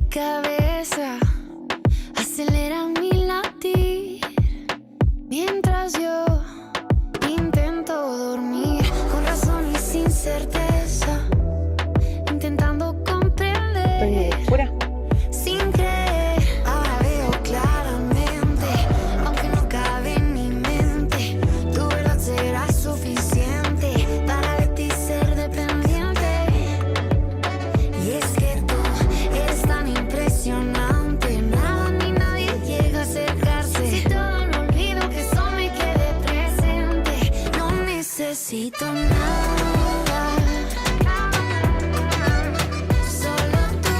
cabeza acelera mi latir mientras yo intento dormir con razón y sin certeza, intentando comprender sin creer. Ahora veo claramente, aunque no cabe en mi mente, tu verdad será suficiente para de ti ser dependiente. Y es que tú eres tan impresionante, nada ni nadie llega a acercarse. Si todo lo olvido, que eso me quede presente. No necesito nada. Solo tú,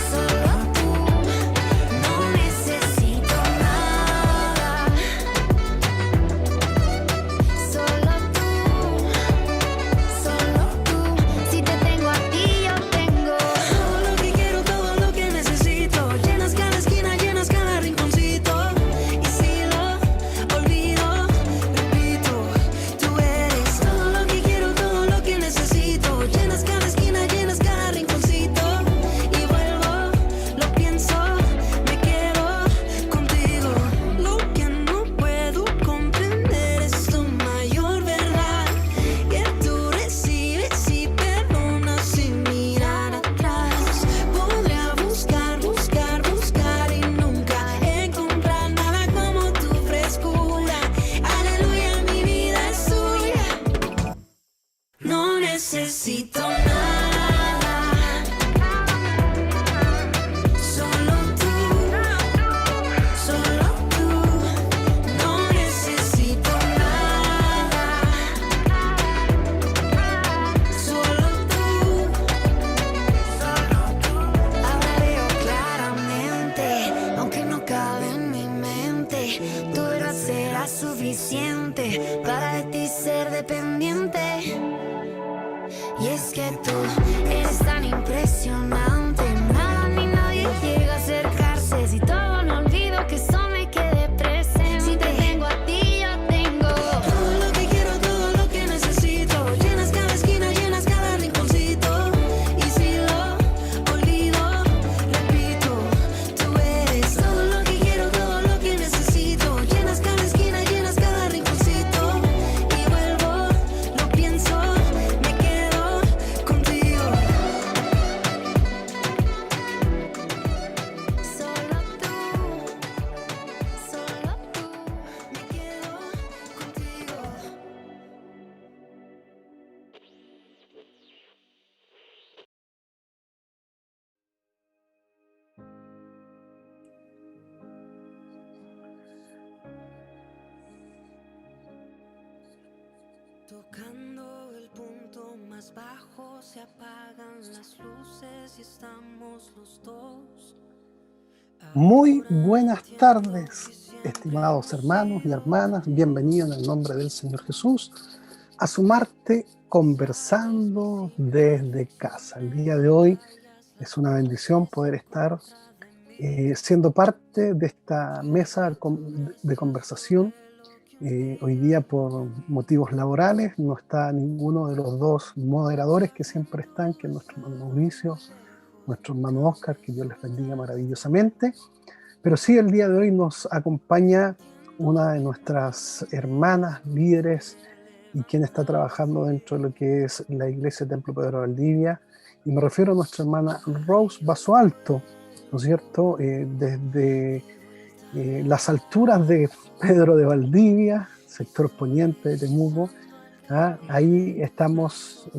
solo tú. No necesito nada. Solo tú, solo tú. Si te tengo a ti, yo tengo todo lo que quiero, todo lo que necesito. Llenas cada esquina, llenas cada rinconcito. Y si lo olvido, repito, tú eres todo lo que quiero, todo lo que necesito. Llenas cada esquina, llenas cada rinconcito. Y vuelvo, lo pienso, me quedo contigo. Lo que no puedo comprender es tu mayor verdad, que tú recibes y perdonas sin mirar atrás. Podría buscar, buscar, buscar y nunca encontrar nada como tu frescura. Aleluya, mi vida es tuya. No necesito nada. Solo tú, solo tú. No necesito nada. Solo tú, solo tú. Ahora veo claramente, aunque no cabe en mi mente, tu verdad será suficiente para de ti ser dependiente. Y es que tú eres tan impresionante, nada ni nadie llega a acercarse. Si todo no olvido, que eso me quede presente. Si te tengo a ti, yo tengo todo lo que quiero, todo lo que necesito. Llenas cada esquina, llenas cada rinconcito. Y si lo olvido, repito, tú eres todo lo que quiero, todo lo que necesito. Llenas cada esquina, llenas cada rinconcito. Y vuelvo, lo pienso, me quedo contigo. Solo tú, me quedo contigo. Tocando el punto más bajo, se apagan las luces y estamos los dos. Muy buenas tardes, estimados hermanos y hermanas. Bienvenidos en el nombre del Señor Jesús a su martes conversando desde casa. El día de hoy es una bendición poder estar siendo parte de esta mesa de conversación. Hoy día, por motivos laborales, no está ninguno de los dos moderadores que siempre están, que es nuestro hermano Mauricio, nuestro hermano Oscar, que Dios les bendiga maravillosamente. Pero sí, el día de hoy nos acompaña una de nuestras hermanas líderes y quien está trabajando dentro de lo que es la Iglesia Templo Pedro de Valdivia, y me refiero a nuestra hermana Rose Basualto, ¿no es cierto? Desde las alturas de Pedro de Valdivia, sector poniente de Temuco, ahí estamos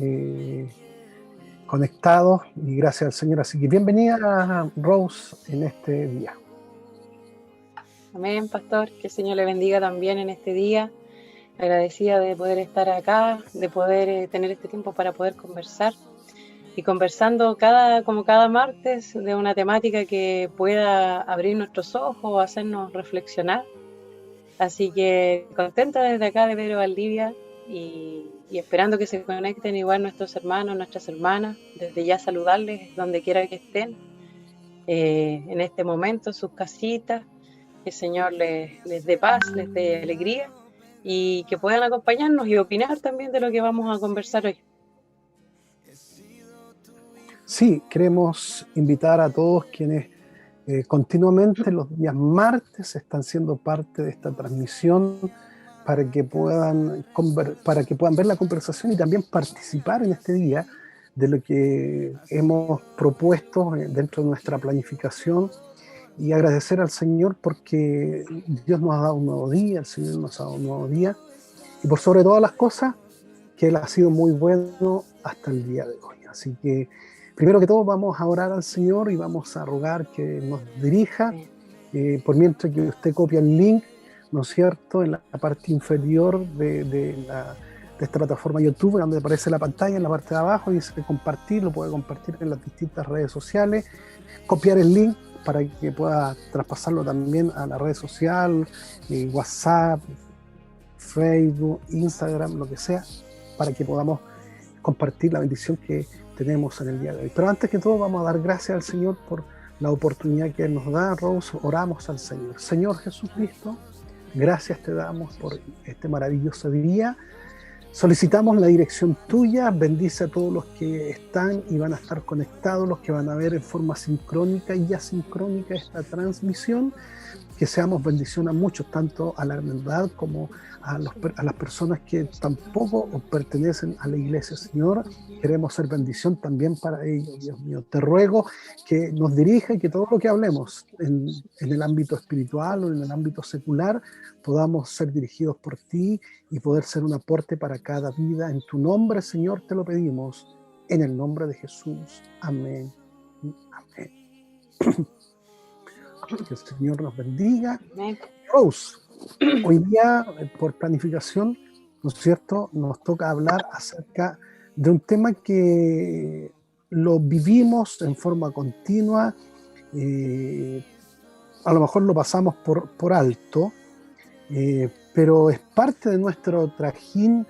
conectados y gracias al Señor. Así que bienvenida, Rose, en este día. Amén, pastor, que el Señor le bendiga también en este día. Agradecida de poder estar acá, de poder tener este tiempo para poder conversar y conversando como cada martes de una temática que pueda abrir nuestros ojos, hacernos reflexionar. Así que contenta desde acá de Pedro Valdivia y esperando que se conecten igual nuestros hermanos, nuestras hermanas, desde ya saludarles donde quiera que estén en este momento, en sus casitas. Que el Señor les dé paz, les dé alegría y que puedan acompañarnos y opinar también de lo que vamos a conversar hoy. Sí, queremos invitar a todos quienes continuamente los días martes están siendo parte de esta transmisión para que puedan ver la conversación y también participar en este día de lo que hemos propuesto dentro de nuestra planificación, y agradecer al Señor porque Dios nos ha dado un nuevo día, el Señor nos ha dado un nuevo día, y por sobre todas las cosas, que Él ha sido muy bueno hasta el día de hoy. Así que, primero que todo, vamos a orar al Señor y vamos a rogar que nos dirija, por mientras que usted copia el link, ¿no es cierto?, en la parte inferior de esta plataforma YouTube, donde aparece la pantalla, en la parte de abajo dice compartir, lo puede compartir en las distintas redes sociales, copiar el link para que pueda traspasarlo también a la red social, WhatsApp, Facebook, Instagram, lo que sea, para que podamos compartir la bendición que tenemos en el día de hoy. Pero antes que todo, vamos a dar gracias al Señor por la oportunidad que Él nos da. Rose, oramos al Señor. Señor Jesucristo, gracias te damos por este maravilloso día. Solicitamos la dirección tuya, bendice a todos los que están y van a estar conectados, los que van a ver en forma sincrónica y asincrónica esta transmisión, que seamos bendición a muchos, tanto a la hermandad como a las personas que tampoco pertenecen a la iglesia. Señor, queremos ser bendición también para ellos. Dios mío, te ruego que nos dirija y que todo lo que hablemos en el ámbito espiritual o en el ámbito secular podamos ser dirigidos por ti y poder ser un aporte para cada vida. En tu nombre, Señor, te lo pedimos, en el nombre de Jesús. Amén. Amén. Que el Señor nos bendiga. Amén. Rose, hoy día, por planificación, ¿no es cierto?, nos toca hablar acerca de un tema que lo vivimos en forma continua, a lo mejor lo pasamos por alto, pero es parte de nuestro trajín,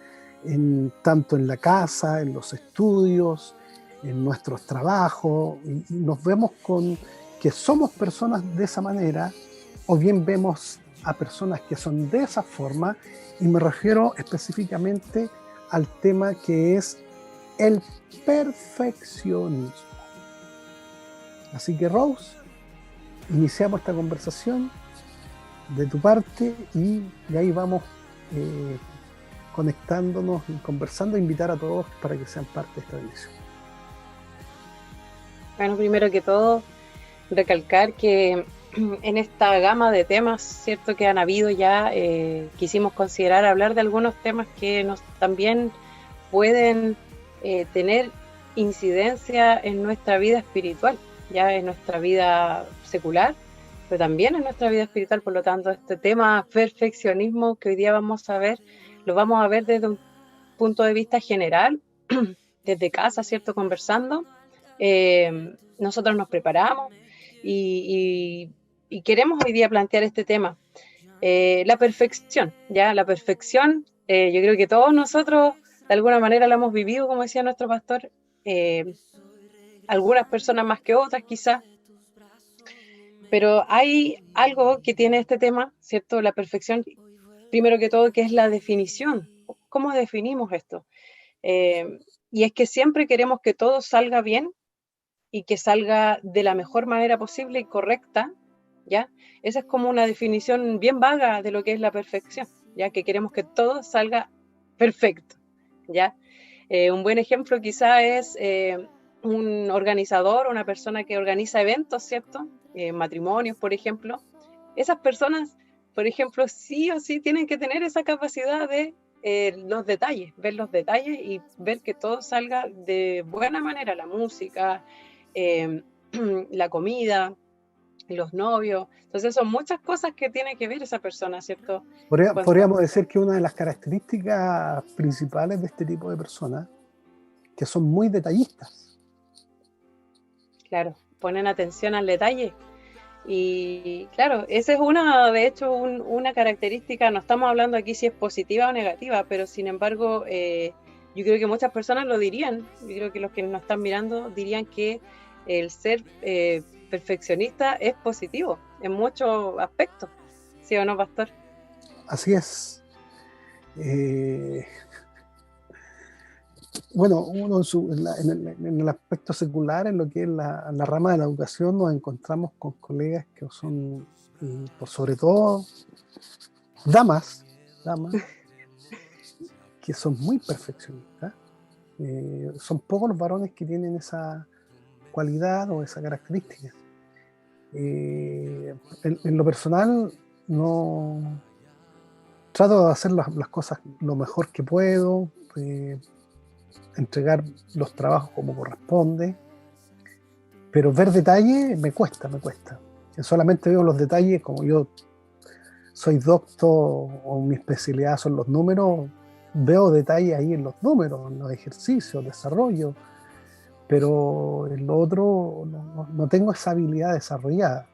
tanto en la casa, en los estudios, en nuestros trabajos, y nos vemos con que somos personas de esa manera, o bien vemos a personas que son de esa forma, y me refiero específicamente al tema que es el perfeccionismo. Así que, Rose, iniciamos esta conversación de tu parte y ahí vamos conectándonos y conversando, invitar a todos para que sean parte de esta bendición. Bueno, primero que todo, recalcar que en esta gama de temas, cierto, que han habido ya, quisimos considerar hablar de algunos temas que también pueden tener incidencia en nuestra vida espiritual, ya en nuestra vida secular, pero también en nuestra vida espiritual. Por lo tanto, este tema perfeccionismo que hoy día vamos a ver, lo vamos a ver desde un punto de vista general, desde casa, cierto, conversando. Nosotros nos preparamos y queremos hoy día plantear este tema, la perfección, ¿ya? La perfección, yo creo que todos nosotros de alguna manera la hemos vivido, como decía nuestro pastor, algunas personas más que otras quizás, pero hay algo que tiene este tema, ¿cierto? La perfección, primero que todo, que es la definición. ¿Cómo definimos esto? Y es que siempre queremos que todo salga bien y que salga de la mejor manera posible y correcta, ¿ya? Esa es como una definición bien vaga de lo que es la perfección, ¿ya? Que queremos que todo salga perfecto, ¿ya? Un buen ejemplo quizá es un organizador, una persona que organiza eventos, ¿cierto? Matrimonios, por ejemplo. Esas personas, por ejemplo, sí o sí tienen que tener esa capacidad de los detalles, ver los detalles y ver que todo salga de buena manera, la música, la comida, los novios. Entonces son muchas cosas que tiene que ver esa persona, ¿cierto? Podríamos decir que una de las características principales de este tipo de personas, que son muy detallistas. Claro, ponen atención al detalle. Y claro, esa es de hecho, una característica. No estamos hablando aquí si es positiva o negativa, pero sin embargo, yo creo que muchas personas lo dirían. Yo creo que los que nos están mirando dirían que el ser perfeccionista es positivo en muchos aspectos, ¿sí o no, pastor? Así es. bueno, uno en el aspecto secular, en lo que es la rama de la educación, nos encontramos con colegas que son, por sobre todo, damas, que son muy perfeccionistas. Son pocos los varones que tienen esa cualidad o esa característica. En lo personal, no trato de hacer las cosas lo mejor que puedo, entregar los trabajos como corresponde, pero ver detalle me cuesta. Yo solamente veo los detalles, como yo soy doctor o mi especialidad son los números, veo detalles ahí en los números, en los ejercicios, desarrollo, pero en lo otro no tengo esa habilidad desarrollada.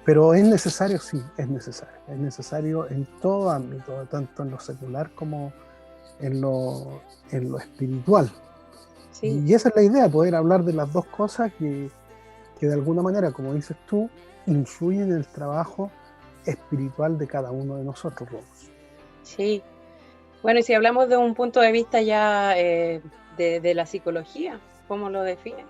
Pero es necesario, sí, es necesario en todo ámbito, tanto en lo secular como en lo espiritual. Sí, Y esa es la idea, poder hablar de las dos cosas que de alguna manera, como dices tú, influyen en el trabajo espiritual de cada uno de nosotros, Rose. sí. Bueno, y si hablamos de un punto de vista ya de la psicología, ¿cómo lo define?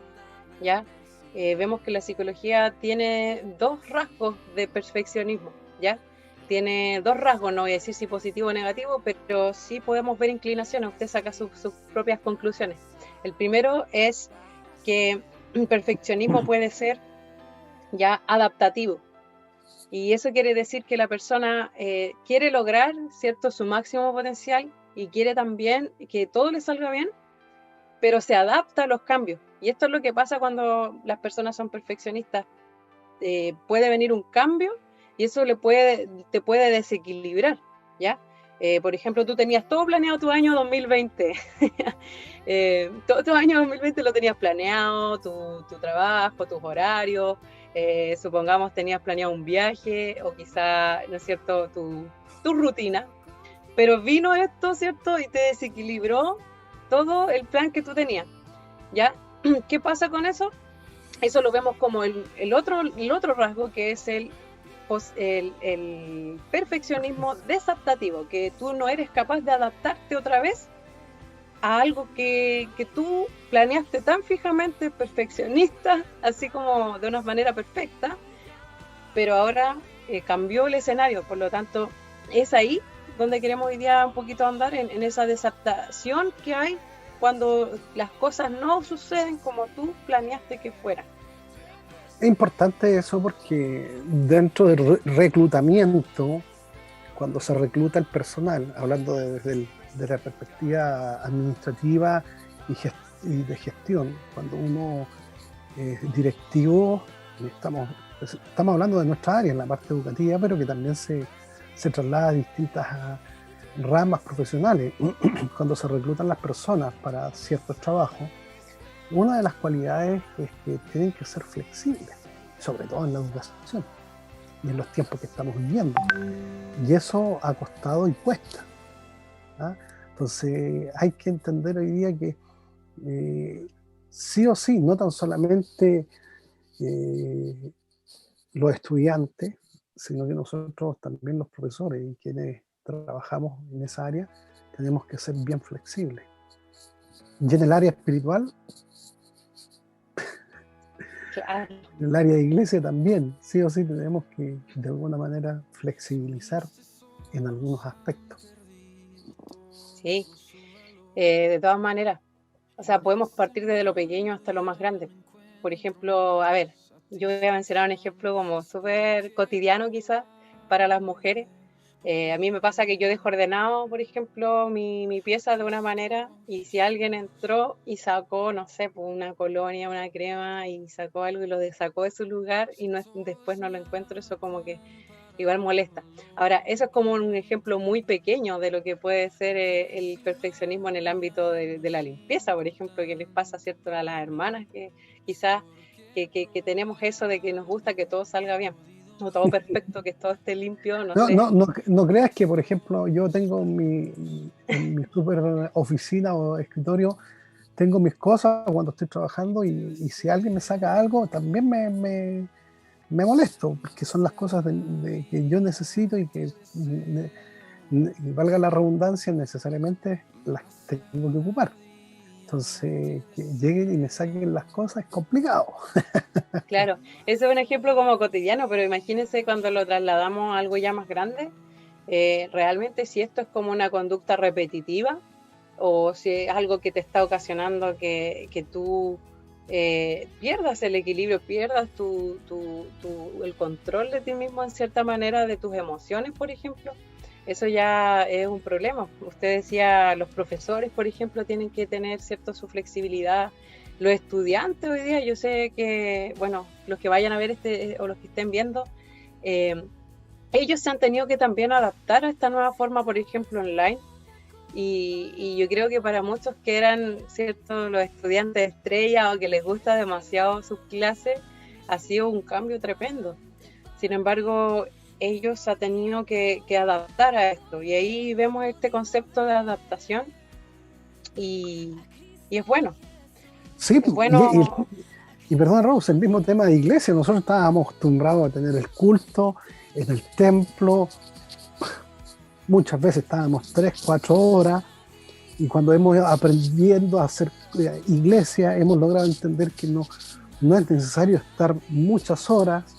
¿Ya? Vemos que la psicología tiene dos rasgos de perfeccionismo, ¿ya? Tiene dos rasgos, no voy a decir si positivo o negativo, pero sí podemos ver inclinaciones, usted saca sus propias conclusiones. El primero es que el perfeccionismo puede ser ya adaptativo, y eso quiere decir que la persona quiere lograr, ¿cierto?, su máximo potencial y quiere también que todo le salga bien, pero se adapta a los cambios. Y esto es lo que pasa cuando las personas son perfeccionistas. Puede venir un cambio y eso te puede desequilibrar, ¿ya? Por ejemplo, tú tenías todo planeado tu año 2020. Todo tu año 2020 lo tenías planeado, tu trabajo, tus horarios. Supongamos tenías planeado un viaje o quizá, ¿no es cierto?, tu rutina. Pero vino esto, ¿cierto?, y te desequilibró todo el plan que tú tenías, ¿ya? ¿Qué pasa con eso? Eso lo vemos como el otro rasgo, que es el perfeccionismo desadaptativo, que tú no eres capaz de adaptarte otra vez a algo que tú planeaste tan fijamente, perfeccionista, así como de una manera perfecta, pero ahora cambió el escenario. Por lo tanto, es ahí donde queremos hoy día un poquito andar, en esa desadaptación que hay cuando las cosas no suceden como tú planeaste que fueran. Es importante eso porque dentro del reclutamiento, cuando se recluta el personal, hablando de la perspectiva administrativa y de gestión, cuando uno es directivo, estamos hablando de nuestra área, en la parte educativa, pero que también se traslada a distintas ramas profesionales. Cuando se reclutan las personas para ciertos trabajos, una de las cualidades es que tienen que ser flexibles, sobre todo en la educación y en los tiempos que estamos viviendo. Y eso ha costado y cuesta, ¿ah? Entonces hay que entender hoy día que sí o sí, no tan solamente los estudiantes, sino que nosotros también los profesores y quienes trabajamos en esa área, tenemos que ser bien flexibles. Y en el área espiritual, Claro. en el área de iglesia también, sí o sí tenemos que de alguna manera flexibilizar en algunos aspectos. Sí, de todas maneras. O sea, podemos partir desde lo pequeño hasta lo más grande. Por ejemplo, a ver, yo voy a mencionar un ejemplo como súper cotidiano quizás para las mujeres. A mí me pasa que yo dejo ordenado, por ejemplo, mi pieza de una manera, y si alguien entró y sacó, no sé, pues una colonia, una crema, y sacó algo y lo sacó de su lugar y después no lo encuentro, eso como que igual molesta. Ahora, eso es como un ejemplo muy pequeño de lo que puede ser el perfeccionismo en el ámbito de la limpieza, por ejemplo, que les pasa, ¿cierto?, a las hermanas, que quizás que tenemos eso de que nos gusta que todo salga bien, o todo perfecto, que todo esté limpio, no sé. No creas que, por ejemplo, yo tengo en mi super oficina o escritorio, tengo mis cosas cuando estoy trabajando y si alguien me saca algo, también me molesto, porque son las cosas que yo necesito y que, valga la redundancia, necesariamente las tengo que ocupar. Entonces, que lleguen y me saquen las cosas es complicado. Claro, ese es un ejemplo como cotidiano, pero imagínense cuando lo trasladamos a algo ya más grande, realmente si esto es como una conducta repetitiva o si es algo que te está ocasionando que tú pierdas el equilibrio, pierdas el control de ti mismo en cierta manera, de tus emociones, por ejemplo, eso ya es un problema. Usted decía, los profesores, por ejemplo, tienen que tener cierta su flexibilidad. Los estudiantes hoy día, yo sé que, bueno, los que vayan a ver o los que estén viendo, ellos se han tenido que también adaptar a esta nueva forma, por ejemplo, online. Y yo creo que para muchos que eran, ¿cierto?, los estudiantes estrella o que les gusta demasiado sus clases, ha sido un cambio tremendo. Sin embargo, ellos se han tenido que adaptar a esto. Y ahí vemos este concepto de adaptación y es bueno. Sí, Es bueno, y perdón, Rose, el mismo tema de iglesia. Nosotros estábamos acostumbrados a tener el culto en el templo. Muchas veces estábamos 3, 4 horas. Y cuando hemos aprendiendo a hacer iglesia, hemos logrado entender que no es necesario estar muchas horas.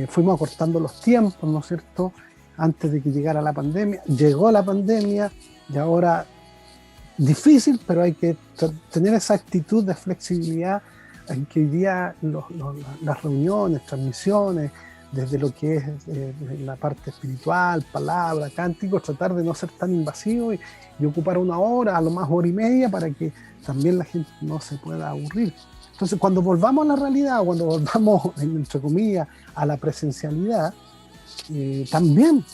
Fuimos acortando los tiempos, ¿no es cierto?, antes de que llegara la pandemia. Llegó la pandemia y ahora difícil, pero hay que tener esa actitud de flexibilidad en que hoy día las reuniones, transmisiones, desde lo que es la parte espiritual, palabra, cántico, tratar de no ser tan invasivo y ocupar 1 hora, a lo más 1 hora y media, para que también la gente no se pueda aburrir. Entonces, cuando volvamos a la realidad, cuando volvamos, entre comillas, a la presencialidad, también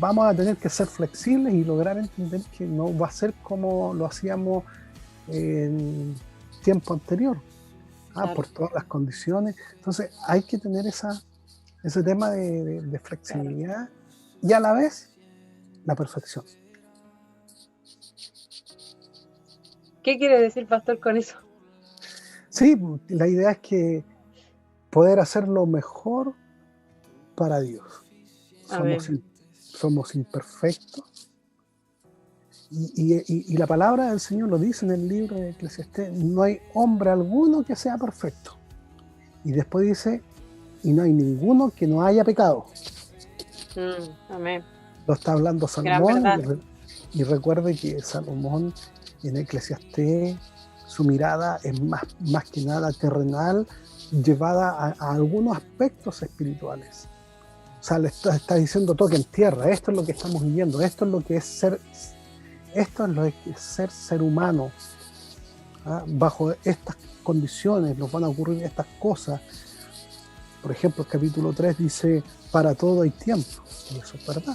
vamos a tener que ser flexibles y lograr entender que no va a ser como lo hacíamos en tiempo anterior, claro, por todas las condiciones. Entonces, hay que tener ese tema de flexibilidad y a la vez la perfección. ¿qué quiere decir, pastor, con eso? Sí, la idea es que poder hacerlo mejor para Dios. Amén. Somos imperfectos y la palabra del Señor lo dice en el libro de Eclesiastés: no hay hombre alguno que sea perfecto. Y después dice: y no hay ninguno que no haya pecado. Amén. Lo está hablando Gran verdad. Salomón, y recuerde que Salomón en Eclesiastés, su mirada es más que nada terrenal, llevada a algunos aspectos espirituales. O sea, le está diciendo: toquen tierra, esto es lo que estamos viviendo, esto es lo que es ser humano. Bajo estas condiciones nos van a ocurrir estas cosas. Por ejemplo, el capítulo 3 dice: para todo hay tiempo. Y eso es verdad.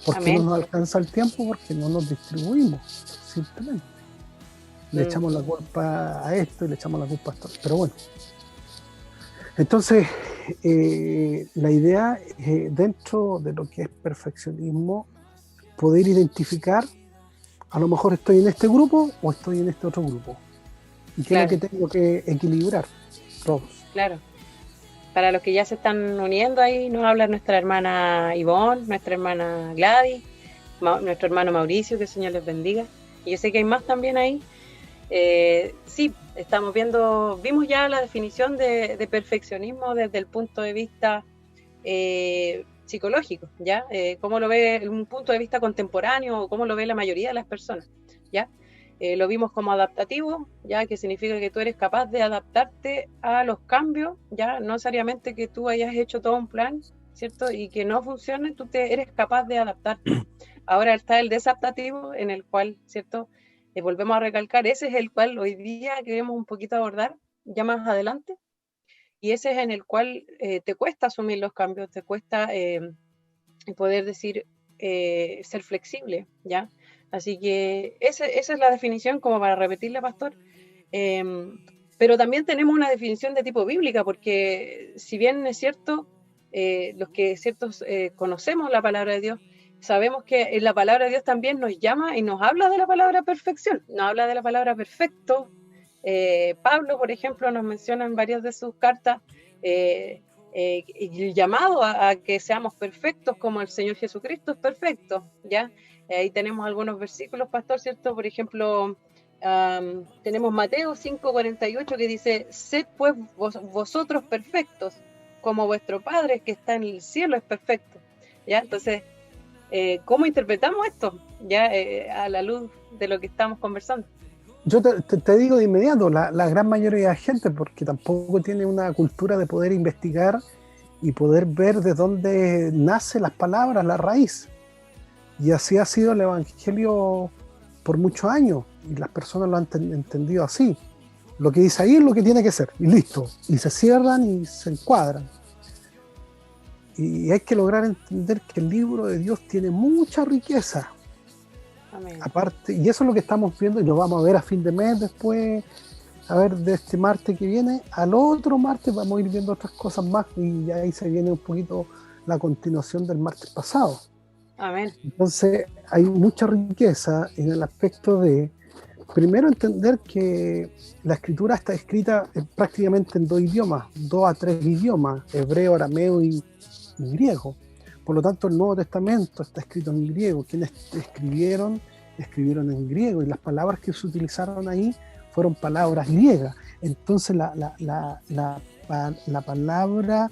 ¿Por qué no nos alcanza el tiempo? Porque no nos distribuimos, simplemente. Le echamos la culpa a esto y le echamos la culpa a esto. Pero bueno. Entonces, la idea es, dentro de lo que es perfeccionismo, poder identificar: a lo mejor estoy en este grupo o estoy en este otro grupo. ¿Y qué es lo que tengo que equilibrar? Todos. Claro. Para los que ya se están uniendo ahí, nos habla nuestra hermana Ivonne, nuestra hermana Gladys, nuestro hermano Mauricio, que el Señor les bendiga. Y yo sé que hay más también ahí. Sí, vimos ya la definición de perfeccionismo desde el punto de vista psicológico, ¿ya? Cómo lo ve un punto de vista contemporáneo, o cómo lo ve la mayoría de las personas, ¿ya? Lo vimos como adaptativo, ya, que significa que tú eres capaz de adaptarte a los cambios, ya, no necesariamente que tú hayas hecho todo un plan, ¿cierto? Y que no funcione, tú eres capaz de adaptarte. Ahora está el desadaptativo, en el cual, ¿cierto? Volvemos a recalcar, ese es el cual hoy día queremos un poquito abordar ya más adelante, y ese es en el cual te cuesta asumir los cambios, te cuesta poder decir, ser flexible, ¿ya? Así que esa es la definición, como para repetirla, pastor. Pero también tenemos una definición de tipo bíblica, porque si bien es cierto, los que conocemos la palabra de Dios, sabemos que en la palabra de Dios también nos llama y nos habla de la palabra perfección, nos habla de la palabra perfecto. Pablo, por ejemplo, nos menciona en varias de sus cartas y el llamado a que seamos perfectos como el Señor Jesucristo es perfecto, ¿ya? Ahí tenemos algunos versículos, pastor, ¿cierto? Por ejemplo, tenemos Mateo 5:48 que dice, sed pues vosotros perfectos, como vuestro Padre que está en el cielo es perfecto, ¿ya? Entonces, ¿cómo interpretamos esto? Ya a la luz de lo que estamos conversando. Yo te digo de inmediato, la gran mayoría de gente, porque tampoco tiene una cultura de poder investigar y poder ver de dónde nacen las palabras, la raíz. Y así ha sido el Evangelio por muchos años, y las personas lo han entendido así. Lo que dice ahí es lo que tiene que ser, y listo. Y se cierran y se encuadran. Y hay que lograr entender que el libro de Dios tiene mucha riqueza. Amén. Aparte, y eso es lo que estamos viendo, y lo vamos a ver a fin de mes después, a ver, de este martes que viene. Al otro martes vamos a ir viendo otras cosas más, y ahí se viene un poquito la continuación del martes pasado. Amén. Entonces hay mucha riqueza en el aspecto de, primero, entender que la escritura está escrita prácticamente en 2 idiomas, 2 a 3 idiomas, hebreo, arameo y griego. Por lo tanto, el Nuevo Testamento está escrito en griego. Quienes escribieron en griego, y las palabras que se utilizaron ahí fueron palabras griegas. Entonces la palabra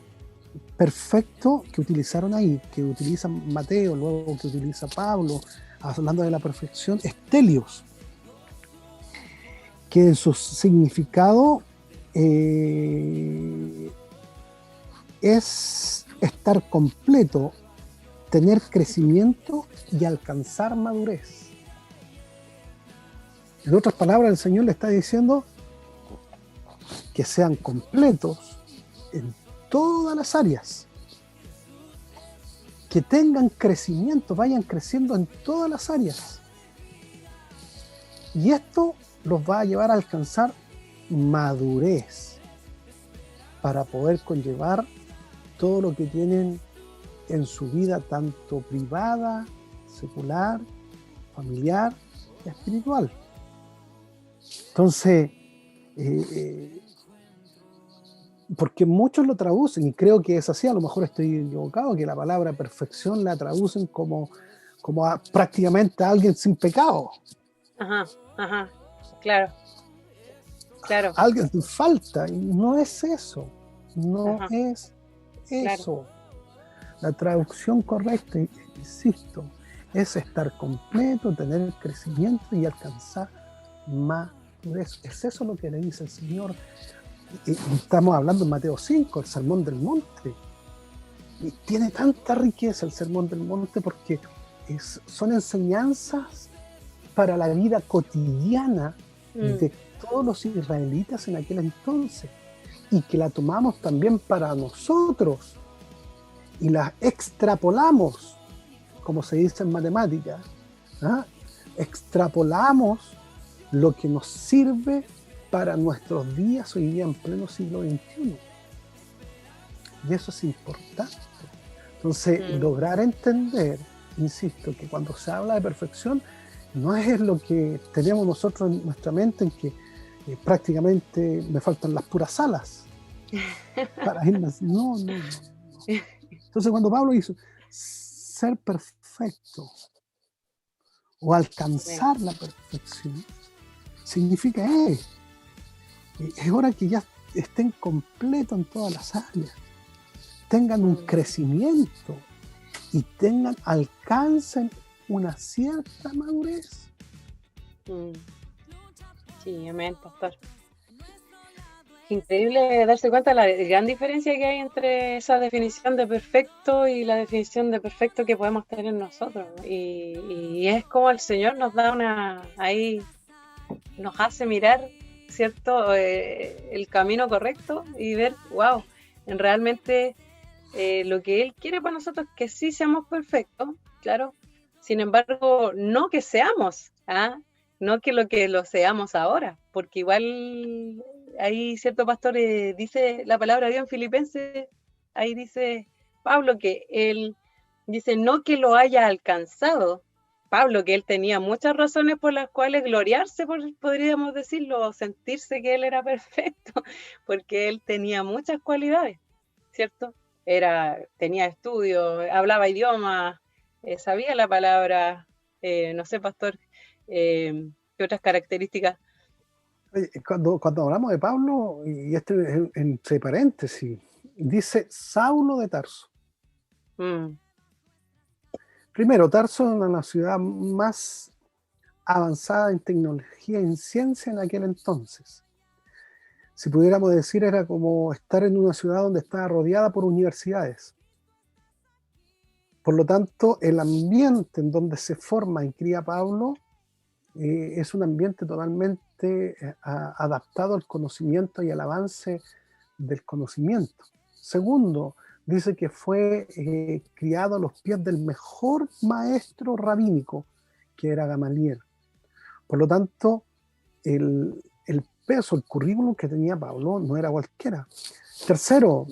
perfecto que utilizaron ahí, que utiliza Mateo, luego que utiliza Pablo, hablando de la perfección, es telios, que en su significado es estar completo, tener crecimiento y alcanzar madurez. En otras palabras, el Señor le está diciendo que sean completos en todas las áreas, que tengan crecimiento, vayan creciendo en todas las áreas. Y esto los va a llevar a alcanzar madurez para poder conllevar todo lo que tienen en su vida, tanto privada, secular, familiar y espiritual. Entonces, porque muchos lo traducen, y creo que es así, a lo mejor estoy equivocado, que la palabra perfección la traducen como prácticamente a alguien sin pecado. Ajá, claro. Alguien sin falta, y no es eso, no es eso. Claro. La traducción correcta, insisto, es estar completo, tener crecimiento y alcanzar madurez. Es eso lo que le dice el Señor. Estamos hablando en Mateo 5, el Sermón del Monte. Y tiene tanta riqueza el Sermón del Monte porque son enseñanzas para la vida cotidiana de todos los israelitas en aquel entonces, y que la tomamos también para nosotros y las extrapolamos, como se dice en matemáticas, extrapolamos lo que nos sirve para nuestros días hoy día en pleno siglo XXI. Y eso es importante. Entonces, lograr entender, insisto, que cuando se habla de perfección, no es lo que tenemos nosotros en nuestra mente, en que prácticamente me faltan las puras alas para irme así. No. Entonces, cuando Pablo hizo ser perfecto o alcanzar la perfección, significa es hora que ya estén completos en todas las áreas, tengan un crecimiento y alcancen una cierta madurez. Sí, amén, pastor. Increíble darse cuenta de la gran diferencia que hay entre esa definición de perfecto y la definición de perfecto que podemos tener nosotros, ¿no? Y es como el Señor nos da ahí nos hace mirar, ¿cierto? El camino correcto y ver, wow, realmente lo que Él quiere para nosotros es que sí seamos perfectos, claro. Sin embargo, no que seamos, no que lo seamos ahora, porque igual ahí cierto pastor dice la palabra de Dios en Filipenses, ahí dice Pablo que él dice no que lo haya alcanzado, Pablo, que él tenía muchas razones por las cuales gloriarse, podríamos decirlo, o sentirse que él era perfecto, porque él tenía muchas cualidades. ¿cierto? Tenía estudios, hablaba idiomas, sabía la palabra, no sé, pastor, ¿qué otras características? Oye, cuando hablamos de Pablo, y este entre paréntesis, dice Saulo de Tarso. Mm, Primero, Tarso era la ciudad más avanzada en tecnología y en ciencia en aquel entonces. Si pudiéramos decir, era como estar en una ciudad donde estaba rodeada por universidades. Por lo tanto, el ambiente en donde se forma y cría Pablo es un ambiente totalmente adaptado al conocimiento y al avance del conocimiento. Segundo, dice que fue criado a los pies del mejor maestro rabínico, que era Gamaliel. Por lo tanto, el peso, el currículum que tenía Pablo no era cualquiera. Tercero,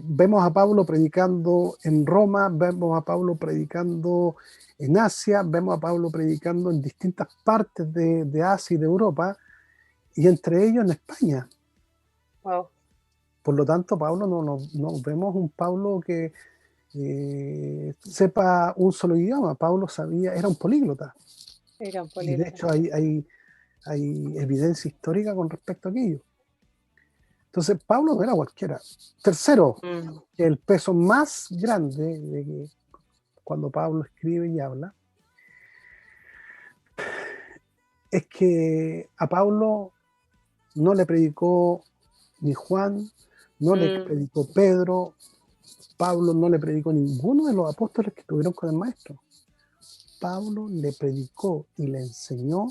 vemos a Pablo predicando en Roma, vemos a Pablo predicando en Asia, vemos a Pablo predicando en distintas partes de Asia y de Europa, y entre ellos en España. wow, Por lo tanto, Pablo no vemos un Pablo que sepa un solo idioma. Pablo sabía, era un políglota. era un Y de políglota. hecho hay evidencia histórica con respecto a aquello. Entonces, Pablo no era cualquiera. Tercero, Mm, que el peso más grande de que cuando Pablo escribe y habla es que a Pablo no le predicó ni Juan, no le mm, predicó Pedro, Pablo no le predicó ninguno de los apóstoles que estuvieron con el maestro. Pablo le predicó y le enseñó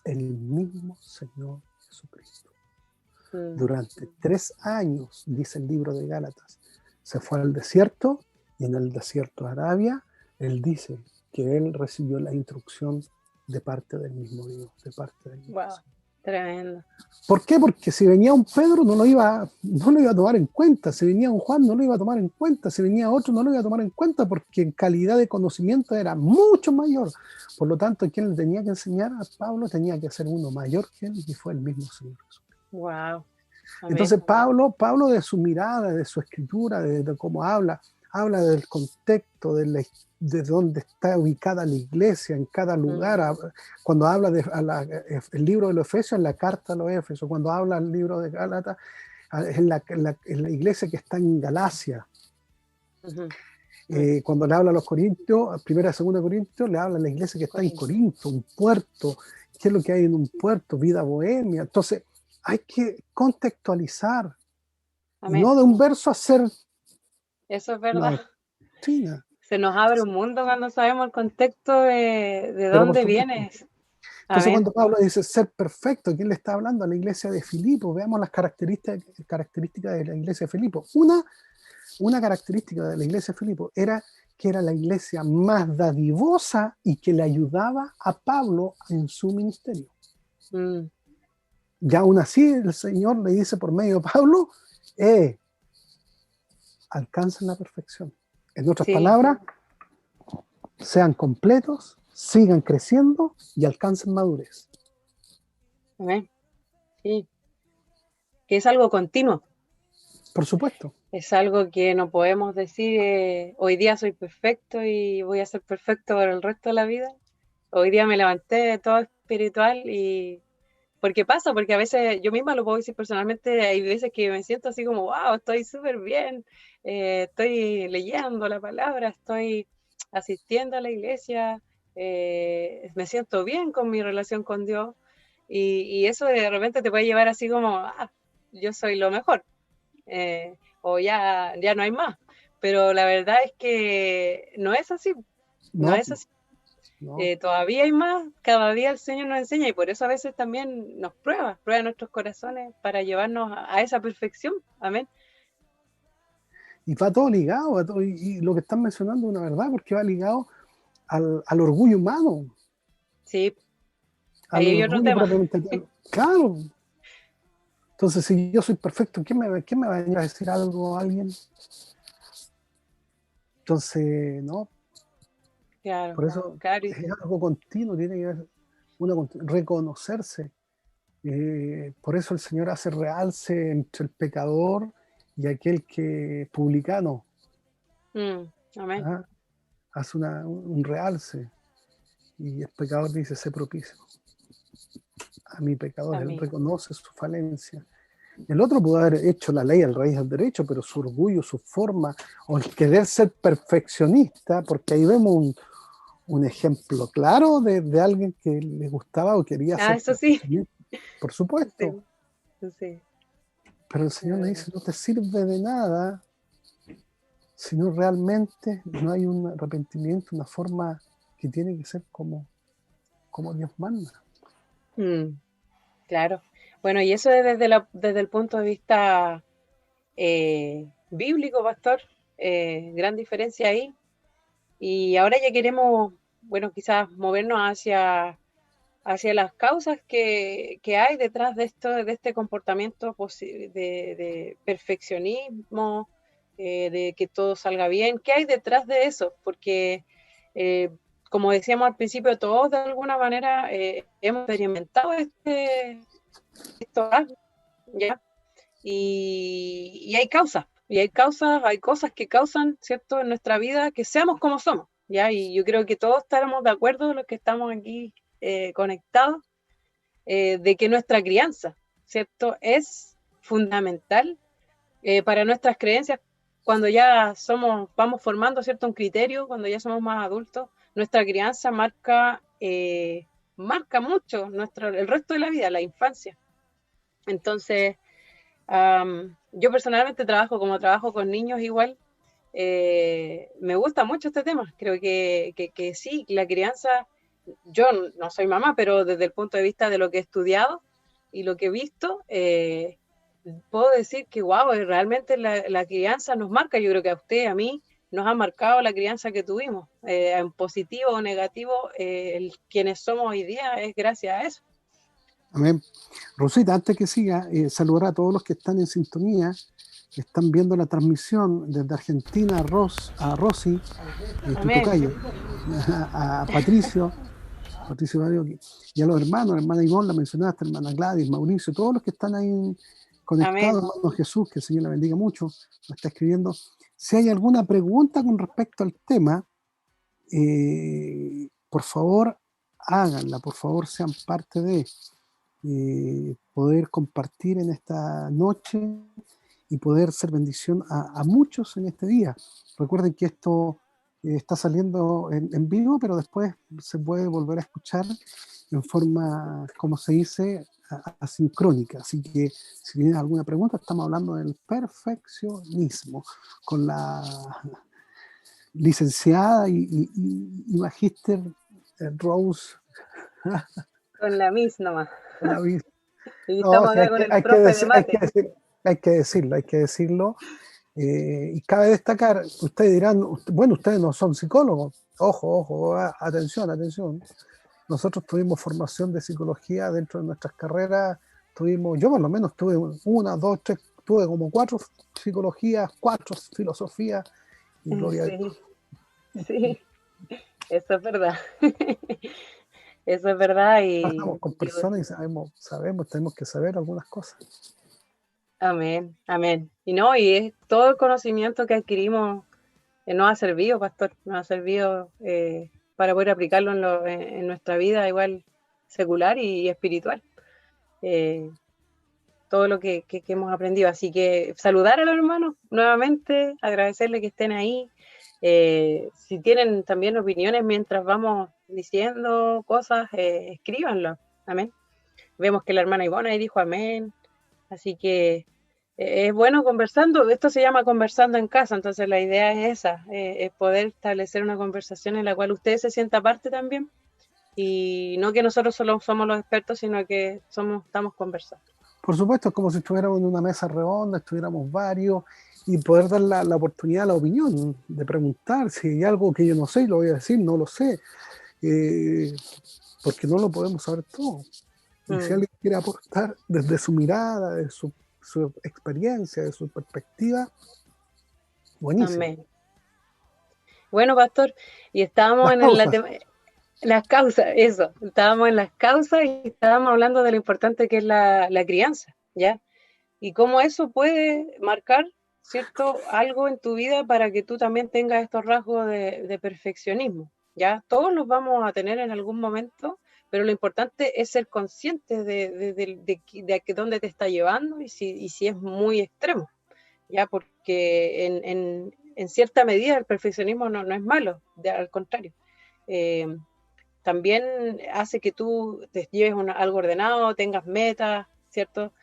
el mismo Señor Jesucristo. mm. Durante 3 años, dice el libro de Gálatas, se fue al desierto, y en el desierto de Arabia, él dice que él recibió la instrucción de parte del mismo Dios, de parte del mismo Wow, Señor. tremendo. ¿Por qué? Porque si venía un Pedro no lo iba a tomar en cuenta, si venía un Juan no lo iba a tomar en cuenta, si venía otro no lo iba a tomar en cuenta, porque en calidad de conocimiento era mucho mayor. Por lo tanto, quien le tenía que enseñar a Pablo tenía que ser uno mayor que él, y fue el mismo Señor Jesús. Wow, amén. Entonces Pablo de su mirada, de su escritura, de cómo habla del contexto, de dónde está ubicada la iglesia en cada lugar. Mm, Cuando habla el libro de los Efesios, en la carta a los Efesios. Cuando habla el libro de Gálatas, en la iglesia que está en Galacia. ujú. Cuando le habla a los Corintios, primera y segunda Corintios, le habla a la iglesia que está en Corinto. Corinto, un puerto. ¿Qué es lo que hay en un puerto? Vida bohemia. Entonces, hay que contextualizar y Amén. no de un verso hacer Eso es una verdad. doctrina. Se nos abre un mundo cuando sabemos el contexto de Pero por dónde supuesto. vienes. Entonces, Amén. cuando Pablo dice ser perfecto, ¿quién le está hablando? A la iglesia de Filipo. Veamos las características de la iglesia de Filipo. Una característica de la iglesia de Filipo era que era la iglesia más dadivosa y que le ayudaba a Pablo en su ministerio. Mm, Y aún así, el Señor le dice por medio de Pablo, alcancen la perfección. En otras sí, palabras, sean completos, sigan creciendo y alcancen madurez. amén. Sí, que es algo continuo. Por supuesto. Es algo que no podemos decir, hoy día soy perfecto y voy a ser perfecto por el resto de la vida. Hoy día me levanté todo espiritual y... Porque pasa, porque a veces yo misma lo puedo decir personalmente, hay veces que me siento así como, wow, estoy súper bien, estoy leyendo la palabra, estoy asistiendo a la iglesia, me siento bien con mi relación con Dios y eso de repente te puede llevar así como, yo soy lo mejor, o ya no hay más. Pero la verdad es que no es así, no No, es así. no. Todavía hay más, cada día el Señor nos enseña y por eso a veces también nos prueba nuestros corazones para llevarnos a esa perfección. Amén. Y va todo ligado, y lo que están mencionando es una verdad, porque va ligado al orgullo humano, Sí, al ahí hay otro orgullo tema. propiamente tal. Claro. Entonces, si yo soy perfecto, ¿quién me va a venir a decir algo a alguien? Entonces, no, Claro, por eso claro. es algo continuo, tiene que ver reconocerse. Por eso el Señor hace realce entre el pecador y aquel que publicano Amén. hace un realce y el pecador dice, sé propicio a mi pecador. Él Amén. reconoce su falencia. El otro pudo haber hecho la ley al raíz del derecho, pero su orgullo, su forma, o el querer ser perfeccionista, porque ahí vemos un ejemplo claro de alguien que le gustaba o quería ser Eso sí. perfeccionista, por supuesto. Sí, sí, Pero el de Señor le verdad. dice, no te sirve de nada si no realmente no hay un arrepentimiento, una forma que tiene que ser como Dios manda. Claro. Bueno, y eso es desde el punto de vista bíblico, pastor. Gran diferencia ahí. Y ahora ya queremos, bueno, quizás movernos hacia las causas que hay detrás de esto, de este comportamiento de perfeccionismo, de que todo salga bien. ¿Qué hay detrás de eso? Porque, eh, como decíamos al principio, todos de alguna manera hemos experimentado esto, ¿ya? Y hay causas, hay cosas que causan, ¿cierto?, en nuestra vida que seamos como somos, ¿ya? Y yo creo que todos estaremos de acuerdo, los que estamos aquí conectados, de que nuestra crianza, ¿cierto?, es fundamental para nuestras creencias cuando ya vamos formando, ¿cierto?, un criterio, cuando ya somos más adultos. Nuestra crianza marca mucho el resto de la vida, la infancia. Entonces, yo personalmente trabajo con niños igual. Me gusta mucho este tema. Creo que sí, la crianza, yo no soy mamá, pero desde el punto de vista de lo que he estudiado y lo que he visto, puedo decir que wow, realmente la crianza nos marca. Yo creo que a usted, a mí, nos ha marcado la crianza que tuvimos. En positivo o negativo, quienes somos hoy día es gracias a eso. Amén. Rosita, antes que siga, saludar a todos los que están en sintonía, que están viendo la transmisión desde Argentina, a Rosy, tu Amén. tocayo, a Patricio Mario, y a los hermanos, hermana Ivonne, la mencionaste, hermana Gladys, Mauricio, todos los que están ahí conectados, Amén. hermano Jesús, que el Señor la bendiga mucho, me está escribiendo. Si hay alguna pregunta con respecto al tema, por favor, háganla, por favor, sean parte de poder compartir en esta noche y poder ser bendición a muchos en este día. Recuerden que esto está saliendo en vivo, pero después se puede volver a escuchar en forma, como se dice, asincrónica. Así que si tienen alguna pregunta, estamos hablando del perfeccionismo con la licenciada y magíster Rose. Con la misma. La Y No, estamos sí, acá con el profe de mate. hay que decirlo. Y cabe destacar, ustedes dirán, bueno, ustedes no son psicólogos. Ojo, atención. Nosotros tuvimos formación de psicología dentro de nuestras carreras. Yo por lo menos tuve una, dos, tres, tuve como 4 psicologías, 4 filosofías, y gloria a Dios. Sí, eso es verdad. Eso es verdad Estamos con digo, personas y tenemos que saber algunas cosas. amén. Y es todo el conocimiento que adquirimos nos ha servido, pastor, nos ha servido para poder aplicarlo en nuestra vida igual secular y espiritual. Todo lo que hemos aprendido. Así que saludar a los hermanos nuevamente, agradecerles que estén ahí. Si tienen también opiniones mientras vamos diciendo cosas, escríbanlo. Amén. Vemos que la hermana Ivona ahí dijo amén. Así que es bueno conversando. Esto se llama conversando en casa, entonces la idea es esa, es poder establecer una conversación en la cual usted se sienta parte también. Y no que nosotros solo somos los expertos, sino que estamos conversando. Por supuesto, es como si estuviéramos en una mesa redonda, estuviéramos varios, y poder dar la oportunidad a la opinión, de preguntar si hay algo que yo no sé, y lo voy a decir, no lo sé, porque no lo podemos saber todo. Y si alguien quiere aportar desde su mirada, de su experiencia, de su perspectiva, buenísimo. Amén. Bueno, pastor, y estábamos las causas, eso, estábamos en las causas y estábamos hablando de lo importante que es la crianza, ¿ya? Y cómo eso puede marcar ¿cierto? Algo en tu vida para que tú también tengas estos rasgos de perfeccionismo, ¿ya? Todos los vamos a tener en algún momento, pero lo importante es ser consciente de que dónde te está llevando y si es muy extremo, ¿ya? Porque en cierta medida el perfeccionismo no es malo, al contrario. También hace que tú te lleves algo ordenado, tengas metas, ¿cierto?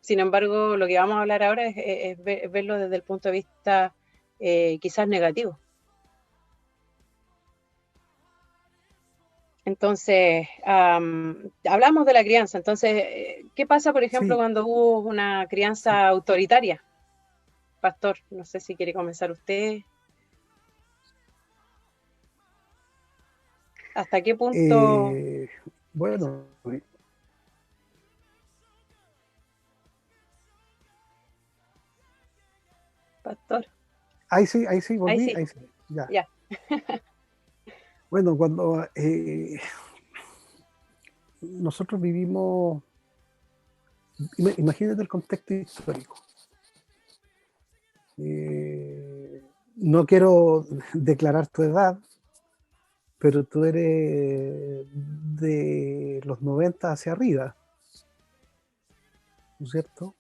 Sin embargo, lo que vamos a hablar ahora es verlo desde el punto de vista quizás negativo. Entonces, hablamos de la crianza. Entonces, ¿qué pasa, por ejemplo, Sí, cuando hubo una crianza autoritaria? Pastor, no sé si quiere comenzar usted. ¿Hasta qué punto, eh, bueno, pastor? ahí sí, Ahí volví, sí, ahí sí, ya. ya. Bueno, cuando nosotros vivimos, imagínate el contexto histórico. No quiero declarar tu edad, pero tú eres de los 90 hacia arriba, ¿no es cierto?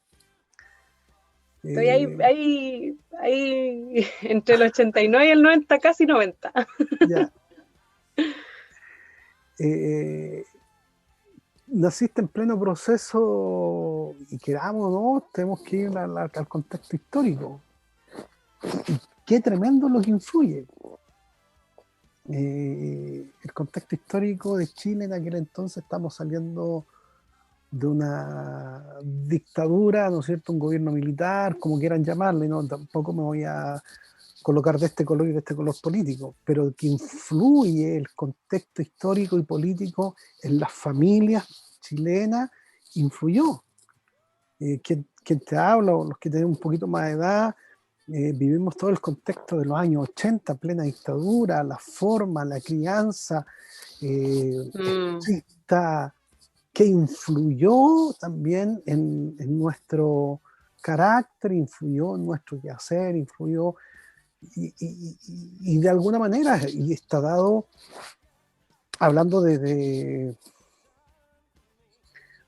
Estoy ahí, Eh, ahí entre el 89 y el 90, casi 90. ya. Eh, Naciste en pleno proceso y queramos o no, tenemos que ir al contexto histórico. Qué tremendo lo que influye. El contexto histórico de Chile en aquel entonces, estamos saliendo de una dictadura, ¿no es cierto? Un gobierno militar, como quieran llamarle, ¿no? Tampoco me voy a colocar de este color y de este color político, pero que influye el contexto histórico y político en las familias chilenas, influyó. Quien te habla, o los que tienen un poquito más de edad, vivimos todo el contexto de los años 80, plena dictadura, la forma, la crianza Mm, estricta, que influyó también en nuestro carácter, influyó en nuestro quehacer, influyó y de alguna manera, y está dado, hablando de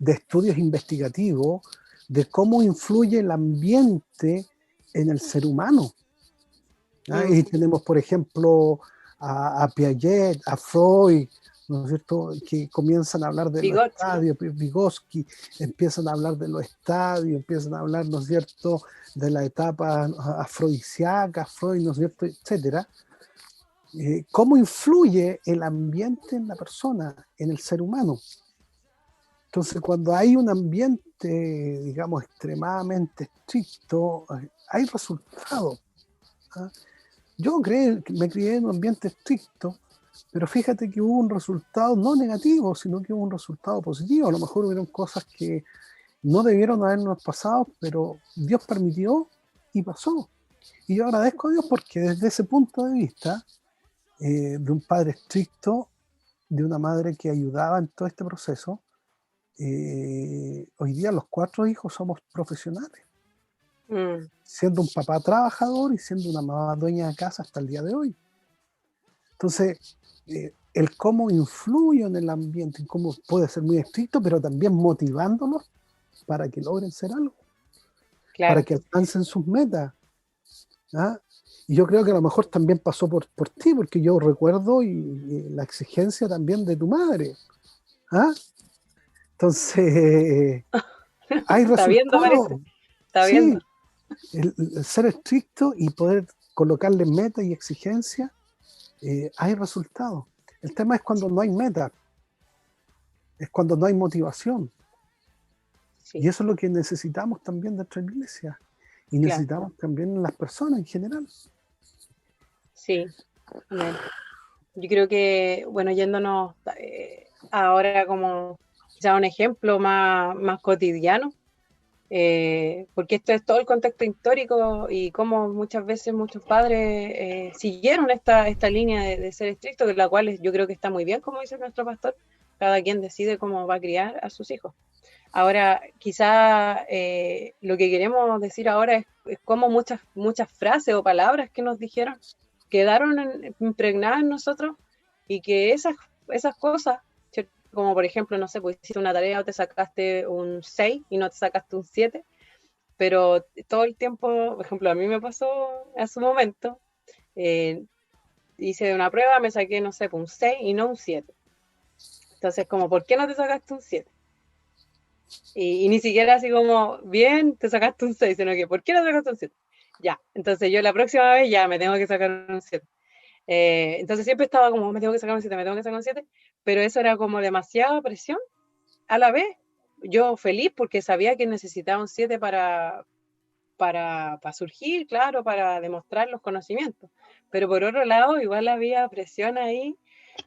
estudios investigativos, de cómo influye el ambiente en el ser humano. mm. Y tenemos, por ejemplo, a Piaget, a Freud, ¿no es cierto?, que comienzan a hablar de los Vygotsky. estadios, Vygotsky, empiezan a hablar de los estadios, empiezan a hablar, ¿no es cierto?, de la etapa afrodisíaca, Freud, ¿no es cierto?, etcétera. ¿Cómo influye el ambiente en la persona, en el ser humano? Entonces, cuando hay un ambiente, digamos, extremadamente estricto, hay resultados. ¿Ah? Yo me crié en un ambiente estricto, pero fíjate que hubo un resultado no negativo, sino que hubo un resultado positivo. A lo mejor hubieron cosas que no debieron habernos pasado, pero Dios permitió y pasó. Y yo agradezco a Dios porque desde ese punto de vista, de un padre estricto, de una madre que ayudaba en todo este proceso, hoy día los 4 hijos somos profesionales, Mm, siendo un papá trabajador y siendo una mamá dueña de casa hasta el día de hoy. Entonces, el cómo influye en el ambiente, cómo puede ser muy estricto, pero también motivándolos para que logren ser algo, para claro. que alcancen sus metas. ¿Ah? Y yo creo que a lo mejor también pasó por ti, porque yo recuerdo y la exigencia también de tu madre. ¿Ah? Entonces, hay Está viendo, resultados, parece. Está viendo. sí, el ser estricto y poder colocarle metas y exigencias, hay resultados. El tema es cuando no hay meta, es cuando no hay motivación. Sí, Y eso es lo que necesitamos también de nuestra iglesia. Y claro. necesitamos también en las personas en general. Sí. Amén. Yo creo que, bueno, yéndonos ahora como ya un ejemplo más cotidiano, porque esto es todo el contexto histórico y cómo muchas veces muchos padres siguieron esta línea de ser estrictos, de la cual yo creo que está muy bien, como dice nuestro pastor, cada quien decide cómo va a criar a sus hijos. Ahora, quizá lo que queremos decir ahora es cómo muchas frases o palabras que nos dijeron quedaron impregnadas en nosotros y que esas cosas, ¿cierto? Como por ejemplo, no sé, pues hiciste una tarea o te sacaste un 6 y no te sacaste un 7, pero todo el tiempo, por ejemplo, a mí me pasó en su momento, eh, hice una prueba, me saqué, no sé, pues un 6 y no un 7. Entonces, como, ¿por qué no te sacaste un 7? Y ni siquiera así como, bien, te sacaste un 6, sino que, ¿por qué no sacaste un 7? Ya, entonces yo la próxima vez ya me tengo que sacar un 7. Entonces siempre estaba como, me tengo que sacar un 7, me tengo que sacar un 7, pero eso era como demasiada presión. A la vez, yo feliz porque sabía que necesitaba un 7 para surgir, claro, para demostrar los conocimientos. Pero por otro lado, igual había presión ahí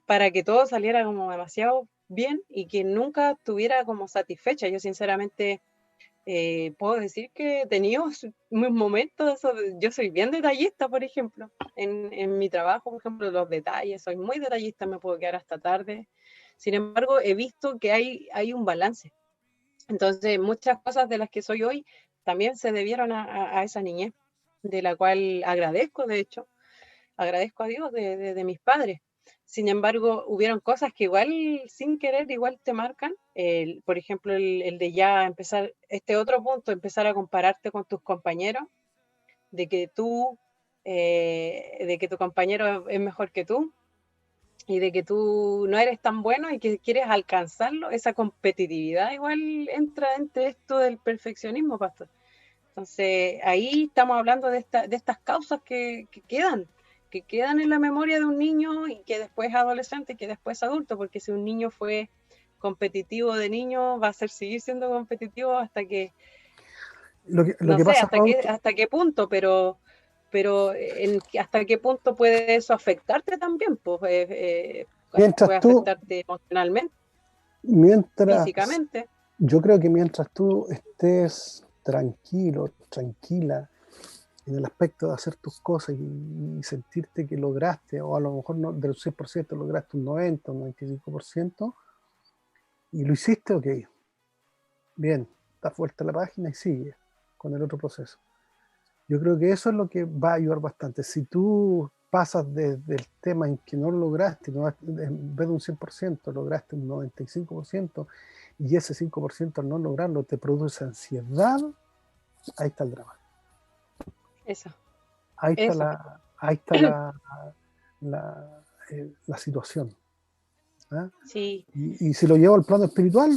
para que todo saliera como demasiado bien y que nunca estuviera como satisfecha. Yo sinceramente puedo decir que he tenido mis momentos, yo soy bien detallista, por ejemplo, en mi trabajo, por ejemplo, los detalles, soy muy detallista, me puedo quedar hasta tarde. Sin embargo, he visto que hay un balance. Entonces, muchas cosas de las que soy hoy también se debieron a esa niñez, de la cual agradezco, de hecho, agradezco a Dios de mis padres. Sin embargo, hubieron cosas que igual sin querer, igual te marcan. Por ejemplo, el de ya empezar, este otro punto, empezar a compararte con tus compañeros, de que de que tu compañero es mejor que tú y de que tú no eres tan bueno y que quieres alcanzarlo. Esa competitividad igual entra entre esto del perfeccionismo, pastor. Entonces, ahí estamos hablando de estas causas que quedan en la memoria de un niño y que después es adolescente y que después es adulto, porque si un niño fue competitivo de niño, va a seguir siendo competitivo hasta que, Lo no que sé, pasa, Fausto, hasta qué punto, pero hasta qué punto puede eso afectarte también, pues, puede mientras tú, afectarte emocionalmente, mientras, físicamente. yo creo que mientras tú estés tranquilo, tranquila, en el aspecto de hacer tus cosas y sentirte que lograste, o a lo mejor no, del 100% lograste un 90, un 95%, y lo hiciste, ok, bien, das vuelta a la página y sigue con el otro proceso. Yo creo que eso es lo que va a ayudar bastante. Si tú pasas del tema en que no lo lograste, en vez de un 100%, lograste un 95%, y ese 5% al no lograrlo te produce ansiedad, ahí está el drama. Eso, Ahí está eso. la situación. ¿Ah? Sí, Y si lo llevo al plano espiritual,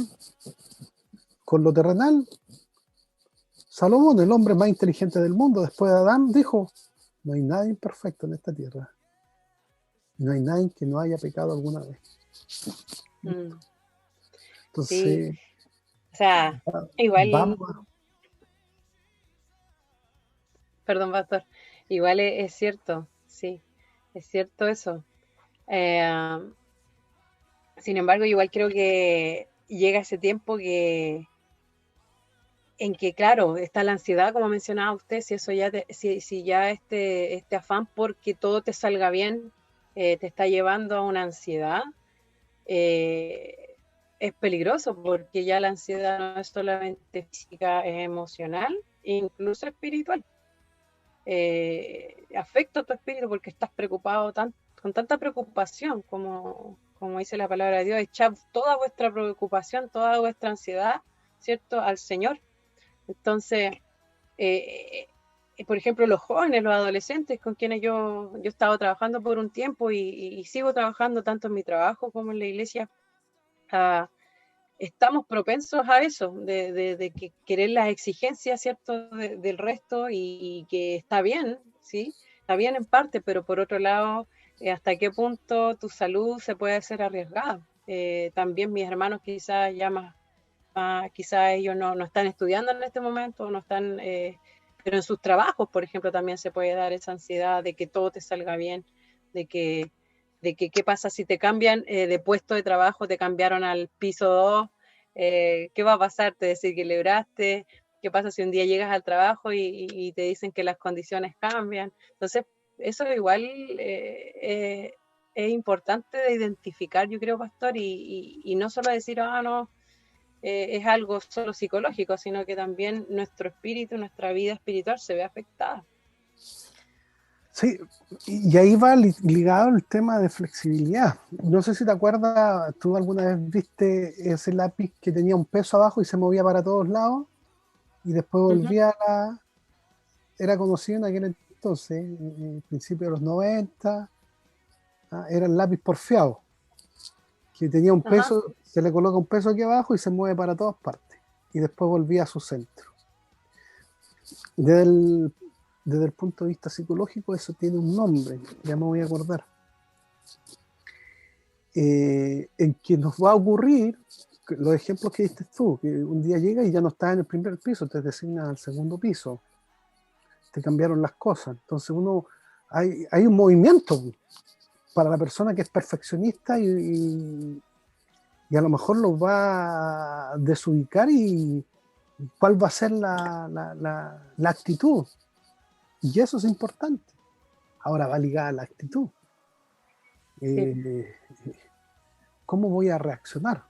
con lo terrenal, Salomón, el hombre más inteligente del mundo, después de Adán, dijo, no hay nadie perfecto en esta tierra. No hay nadie que no haya pecado alguna vez. sí. Entonces, O sea, igual, vamos a... perdón, pastor, igual es cierto, sí, es cierto eso. Eh, Sin embargo, igual creo que llega ese tiempo en que, claro, está la ansiedad, como mencionaba usted, si eso ya si ya este afán porque todo te salga bien te está llevando a una ansiedad, eh, es peligroso porque ya la ansiedad no es solamente física, es emocional e incluso espiritual. Afecta a tu espíritu porque estás preocupado con tanta preocupación como dice la palabra de Dios, echad toda vuestra preocupación, toda vuestra ansiedad, ¿cierto?, al Señor. Entonces, eh, por ejemplo, los jóvenes, los adolescentes con quienes yo he estado trabajando por un tiempo y sigo trabajando tanto en mi trabajo como en la iglesia, a, estamos propensos a eso, de que querer las exigencias, ¿cierto?, del resto y que está bien, ¿sí? Está bien en parte, pero por otro lado, ¿hasta qué punto tu salud se puede hacer arriesgada? También mis hermanos quizás ya quizás ellos no están estudiando en este momento, no están, pero en sus trabajos, por ejemplo, también se puede dar esa ansiedad de que todo te salga bien, de que qué pasa si te cambian de puesto de trabajo, te cambiaron al piso 2, qué va a pasar, te desequilibraste, qué pasa si un día llegas al trabajo y te dicen que las condiciones cambian. Entonces, eso igual es importante de identificar, yo creo, pastor, y no solo decir, no, es algo solo psicológico, sino que también nuestro espíritu, nuestra vida espiritual se ve afectada. Sí, y ahí va ligado el tema de flexibilidad. No sé si te acuerdas, tú alguna vez viste ese lápiz que tenía un peso abajo y se movía para todos lados y después volvía a la... Era conocido en aquel entonces, en principio de los 90, era el lápiz porfiado, que tenía un peso, se le coloca un peso aquí abajo y se mueve para todas partes y después volvía a su centro. Desde el punto de vista psicológico, eso tiene un nombre, ya me voy a acordar, en que nos va a ocurrir los ejemplos que diste tú, que un día llega y ya no estás en el primer piso, te designan al segundo piso, te cambiaron las cosas, entonces hay un movimiento para la persona que es perfeccionista y a lo mejor lo va a desubicar y cuál va a ser la actitud. Y eso es importante. Ahora va ligada a la actitud. ¿Cómo voy a reaccionar?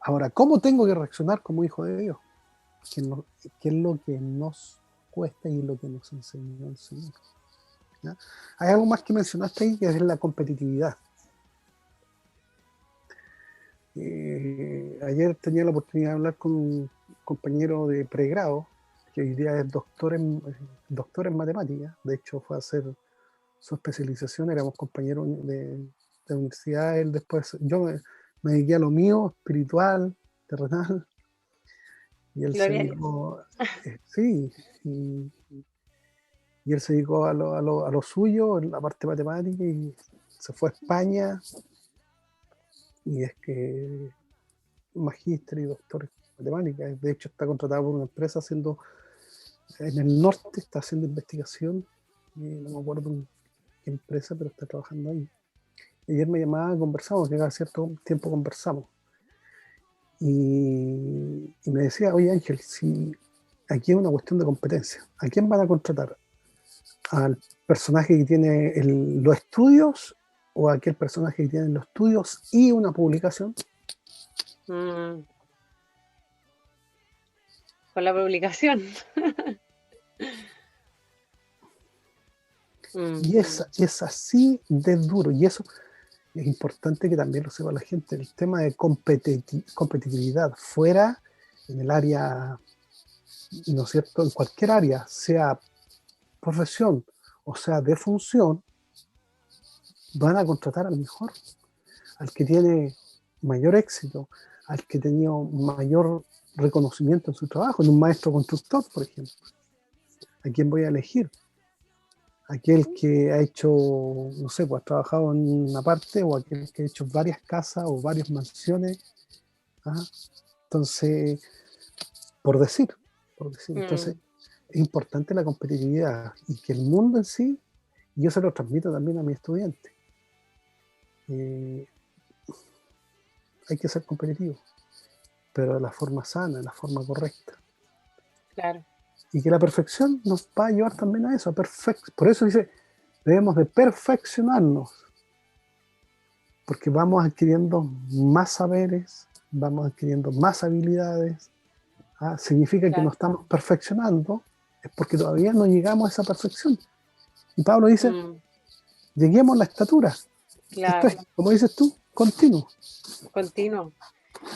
Ahora, ¿cómo tengo que reaccionar como hijo de Dios? ¿Qué es lo que nos cuesta y lo que nos enseñó el Señor? Hay algo más que mencionaste ahí, que es la competitividad. Ayer tenía la oportunidad de hablar con un compañero de pregrado que hoy día es doctor en matemáticas. De hecho fue a hacer su especialización, éramos compañeros de universidad. Él después, yo me dediqué a lo mío, espiritual, terrenal, y él se dedicó, sí, y él se dedicó a lo suyo, en la parte matemática, y se fue a España, y es que magíster y doctor en matemáticas. De hecho está contratado por una empresa en el norte, está haciendo investigación, no me acuerdo en qué empresa, pero está trabajando ahí. Y ayer me llamaba, conversamos, que cada cierto tiempo conversamos, y me decía, oye Ángel, si aquí es una cuestión de competencia, ¿a quién van a contratar? ¿Al personaje que tiene los estudios o a aquel personaje que tiene los estudios y una publicación? Con la publicación. Y es así de duro, y eso es importante que también lo sepa la gente. El tema de competitividad fuera, en el área, ¿no es cierto?, en cualquier área, sea profesión o sea de función, van a contratar al mejor, al que tiene mayor éxito, al que ha tenido mayor reconocimiento en su trabajo, en un maestro constructor, por ejemplo. ¿A quién voy a elegir? Aquel que ha hecho, no sé, pues ha trabajado en una parte, o aquel que ha hecho varias casas o varias mansiones. Entonces, por decir. Entonces, es importante la competitividad y que el mundo en sí, y yo se lo transmito también a mis estudiantes, hay que ser competitivo, pero de la forma sana, de la forma correcta. Claro. Y que la perfección nos va a llevar también a eso, por eso dice, debemos de perfeccionarnos, porque vamos adquiriendo más saberes, vamos adquiriendo más habilidades. Significa que nos estamos perfeccionando, es porque todavía no llegamos a esa perfección. Y Pablo dice, lleguemos a la estatura. Claro. Esto es, como dices tú, continuo. Continuo.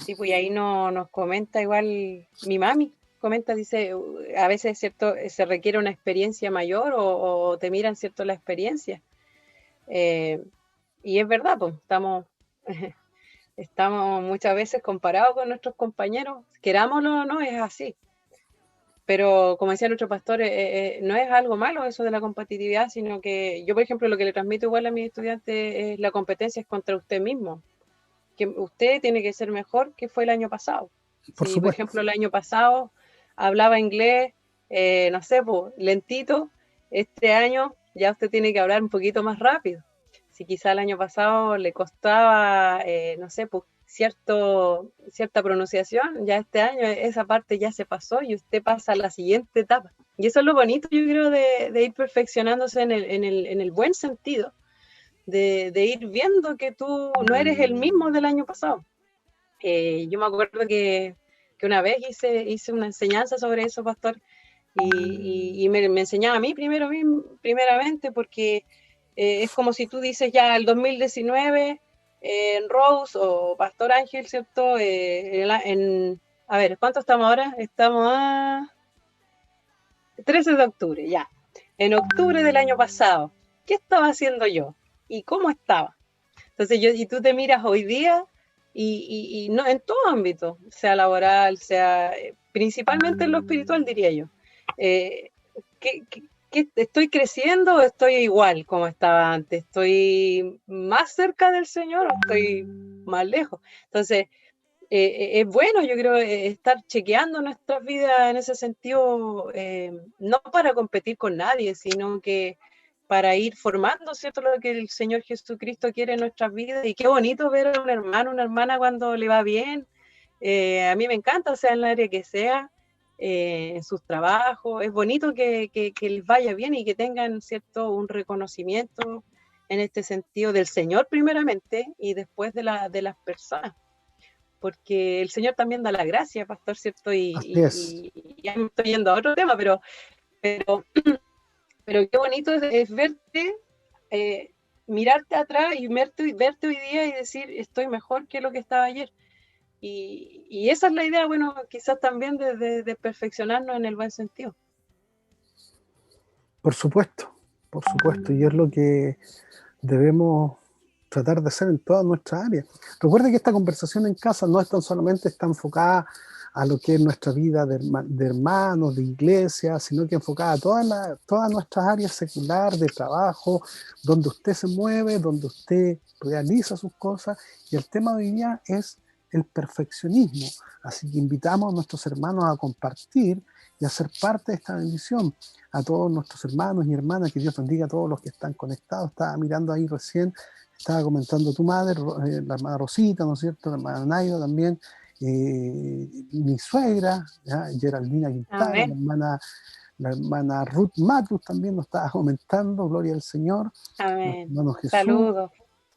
Sí, pues ahí nos comenta igual mi mami. Comenta, dice, a veces, ¿cierto?, se requiere una experiencia mayor o te miran, ¿cierto?, la experiencia. Y es verdad, pues estamos muchas veces comparados con nuestros compañeros, querámoslo o no, es así. Pero como decía nuestro pastor, no es algo malo eso de la competitividad, sino que yo, por ejemplo, lo que le transmito igual a mis estudiantes es la competencia es contra usted mismo. Que usted tiene que ser mejor que fue el año pasado. Si, por ejemplo, el año pasado hablaba inglés, no sé, pues, lentito, este año ya usted tiene que hablar un poquito más rápido. Si quizá el año pasado le costaba, no sé, pues, cierta pronunciación, ya este año esa parte ya se pasó y usted pasa a la siguiente etapa. Y eso es lo bonito, yo creo, de ir perfeccionándose en el buen sentido, de ir viendo que tú no eres el mismo del año pasado. Yo me acuerdo que una vez hice una enseñanza sobre eso, pastor, y me enseñaba a mí primeramente, porque es como si tú dices ya el 2019 en Rose o Pastor Ángel, ¿cierto? A ver, ¿cuánto estamos ahora? Estamos a 13 de octubre, ya. En octubre del año pasado, ¿qué estaba haciendo yo? ¿Y cómo estaba? Entonces, y tú te miras hoy día y no, en todo ámbito, sea laboral, sea principalmente en lo espiritual, diría yo. Eh, ¿qué estoy creciendo o estoy igual como estaba antes? ¿Estoy más cerca del Señor o estoy más lejos? Entonces, es bueno, yo creo, estar chequeando nuestras vidas en ese sentido, no para competir con nadie, sino que para ir formando, ¿cierto?, lo que el Señor Jesucristo quiere en nuestras vidas. Y qué bonito ver a un hermano, una hermana cuando le va bien. A mí me encanta, sea en el área que sea, en sus trabajos. Es bonito que les vaya bien y que tengan, ¿cierto?, un reconocimiento en este sentido del Señor primeramente y después de las personas, porque el Señor también da la gracia, pastor, ¿cierto? Así es. Y ya me estoy yendo a otro tema, pero, pero qué bonito es verte, eh, mirarte atrás y verte hoy día y decir, estoy mejor que lo que estaba ayer. Y esa es la idea, bueno, quizás también de perfeccionarnos en el buen sentido. Por supuesto, y es lo que debemos tratar de hacer en todas nuestras áreas. Recuerde que esta conversación en casa no es tan solamente está enfocada a lo que es nuestra vida de hermanos, de iglesia, sino que enfocada a todas nuestras áreas secular, de trabajo, donde usted se mueve, donde usted realiza sus cosas. Y el tema de hoy día es el perfeccionismo. Así que invitamos a nuestros hermanos a compartir y a ser parte de esta bendición. A todos nuestros hermanos y hermanas, que Dios bendiga a todos los que están conectados. Estaba mirando ahí recién, estaba comentando tu madre, la hermana Rosita, ¿no es cierto? La hermana Naida también, mi suegra, ¿ya? Geraldina Quintana, Amén, la hermana Ruth Matus también nos estaba comentando, gloria al Señor, nuestro amén. hermano Jesús. Saludos,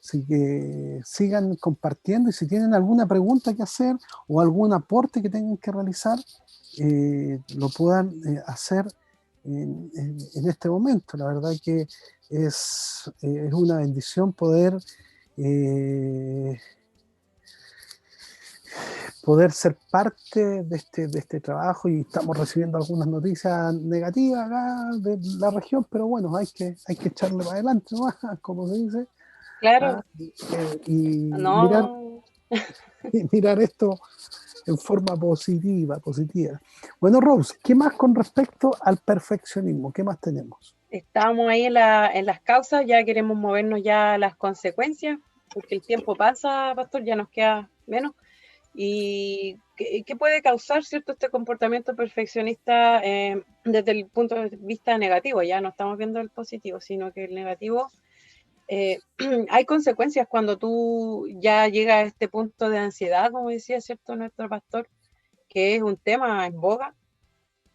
Así que sigan compartiendo y si tienen alguna pregunta que hacer o algún aporte que tengan que realizar, lo puedan hacer en este momento. La verdad que es una bendición eh, poder ser parte de este trabajo y estamos recibiendo algunas noticias negativas acá de la región, pero bueno, hay que echarle para adelante, ¿no? Como se dice. claro, Y no, mirar esto en forma positiva. Bueno, Rose, ¿qué más con respecto al perfeccionismo? ¿Qué más tenemos? estamos ahí en las causas, ya queremos movernos ya a las consecuencias, porque el tiempo pasa, pastor, ya nos queda menos. ¿Y qué puede causar, cierto, este comportamiento perfeccionista desde el punto de vista negativo? Ya no estamos viendo el positivo, sino que el negativo, hay consecuencias cuando tú ya llegas a este punto de ansiedad, como decía, cierto, nuestro pastor, que es un tema en boga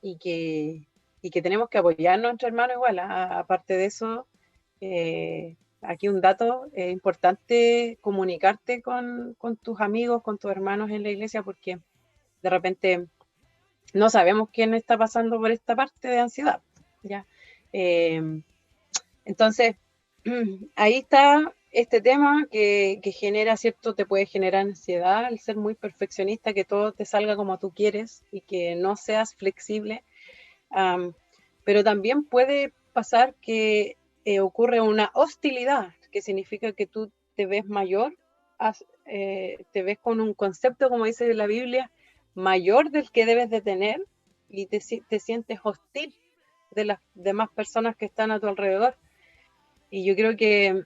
y que tenemos que apoyarnos entre hermanos igual. Aparte de eso, aquí un dato, es importante comunicarte con tus amigos, con tus hermanos en la iglesia, porque de repente no sabemos quién está pasando por esta parte de ansiedad, ¿ya? Eh, entonces, ahí está este tema que genera, ¿cierto? Te puede generar ansiedad el ser muy perfeccionista, que todo te salga como tú quieres y que no seas flexible. Um, pero también puede pasar que ocurre una hostilidad, que significa que tú te ves mayor, te ves con un concepto, como dice la Biblia, mayor del que debes de tener y te sientes hostil de las demás personas que están a tu alrededor. Y yo creo que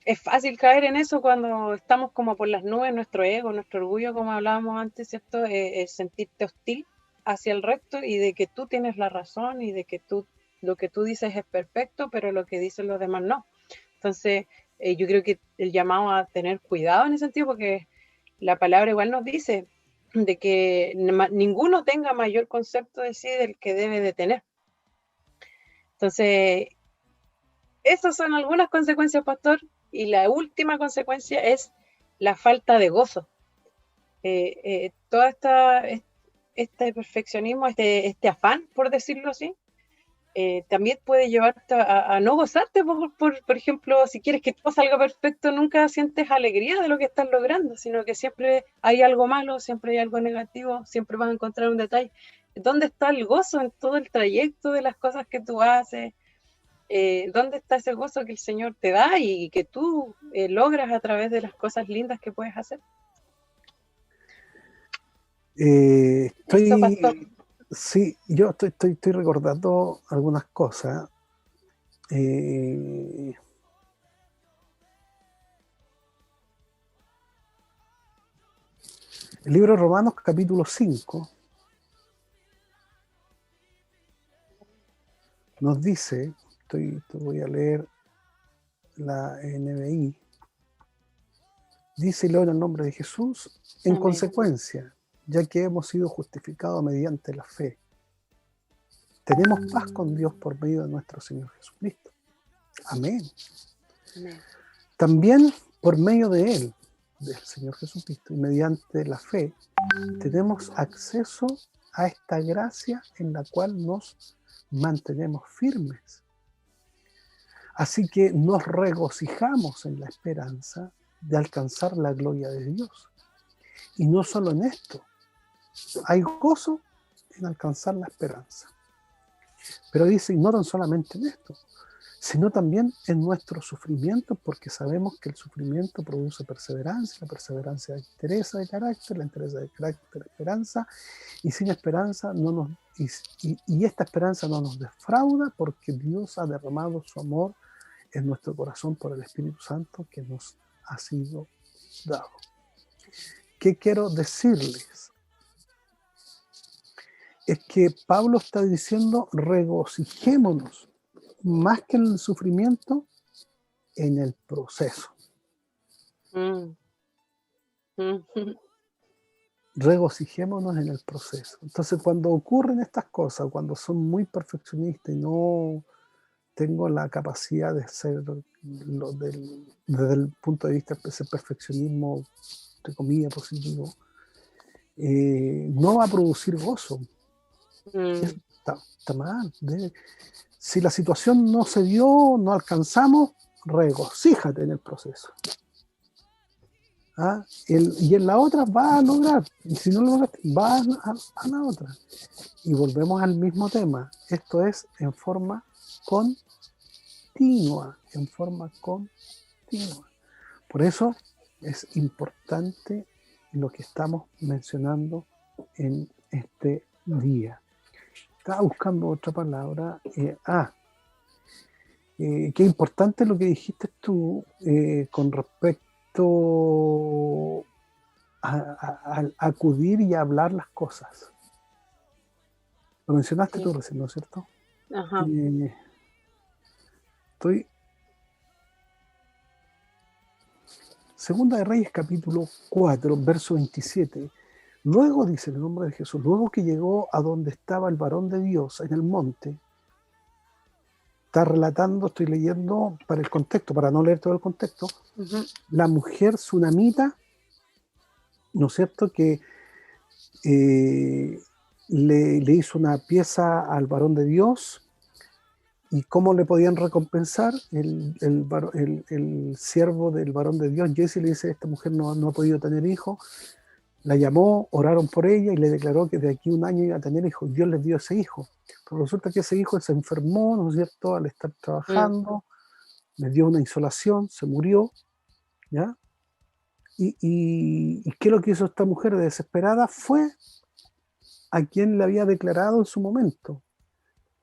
es fácil caer en eso cuando estamos como por las nubes, nuestro ego, nuestro orgullo, como hablábamos antes, ¿cierto? Es sentirte hostil hacia el resto y de que tú tienes la razón y de que lo que tú dices es perfecto, pero lo que dicen los demás no. Entonces, yo creo que el llamado a tener cuidado en ese sentido, porque la palabra igual nos dice de que ninguno tenga mayor concepto de sí del que debe de tener. Entonces, esas son algunas consecuencias, pastor, y la última consecuencia es la falta de gozo. Toda este perfeccionismo, este afán, por decirlo así, también puede llevarte a no gozarte, por ejemplo, si quieres que todo salga perfecto, nunca sientes alegría de lo que estás logrando, sino que siempre hay algo malo, siempre hay algo negativo, siempre vas a encontrar un detalle. ¿Dónde está el gozo en todo el trayecto de las cosas que tú haces? ¿Dónde está ese gozo que el Señor te da y que tú logras a través de las cosas lindas que puedes hacer? Eso, pastor. Sí, yo estoy recordando algunas cosas. El libro de Romanos, capítulo 5, nos dice, voy a leer la NBI, dice y leo en el nombre de Jesús, en Amén. consecuencia, ya que hemos sido justificados mediante la fe, tenemos paz con Dios por medio de nuestro Señor Jesucristo. Amén. Amén. También por medio de Él, del Señor Jesucristo, y mediante la fe, tenemos acceso a esta gracia en la cual nos mantenemos firmes. Así que nos regocijamos en la esperanza de alcanzar la gloria de Dios. Y no solo en esto, hay gozo en alcanzar la esperanza. Pero dice, y no tan solamente en esto, sino también en nuestro sufrimiento, porque sabemos que el sufrimiento produce perseverancia, la perseverancia de entereza de carácter, la entereza de carácter, esperanza, y sin esperanza y esta esperanza no nos defrauda, porque Dios ha derramado su amor en nuestro corazón por el Espíritu Santo que nos ha sido dado. ¿Qué quiero decirles? Es que Pablo está diciendo, regocijémonos más que en el sufrimiento, en el proceso. Regocijémonos en el proceso. Entonces, cuando ocurren estas cosas, cuando son muy perfeccionistas y no tengo la capacidad de ser desde el punto de vista de ese perfeccionismo, entre comillas, positivo, no va a producir gozo. Está mal. Si la situación no se dio, no alcanzamos, regocíjate en el proceso. ¿Ah? Y en la otra vas a lograr, y si no lo logras, vas a la otra. Y volvemos al mismo tema. Esto es en forma continua, Por eso es importante lo que estamos mencionando en este día. Estaba buscando otra palabra. Qué importante lo que dijiste tú con respecto a acudir y a hablar las cosas. Lo mencionaste tú recién, ¿no es cierto? Ajá. Segunda de Reyes, capítulo 4, verso 27. Luego, dice el nombre de Jesús, luego que llegó a donde estaba el varón de Dios en el monte, está relatando, estoy leyendo para el contexto, para no leer todo el contexto, la mujer sunamita, ¿no es cierto?, que le hizo una pieza al varón de Dios. ¿Y cómo le podían recompensar? El siervo del varón de Dios, Jesse, le dice, esta mujer no ha podido tener hijos. La llamó, oraron por ella y le declaró que de aquí a un año iba a tener hijos. Dios les dio ese hijo. Pero resulta que ese hijo se enfermó, ¿no es cierto?, al estar trabajando, le dio una insolación, se murió, ¿ya? ¿Y qué es lo que hizo esta mujer desesperada? Fue a quien le había declarado en su momento.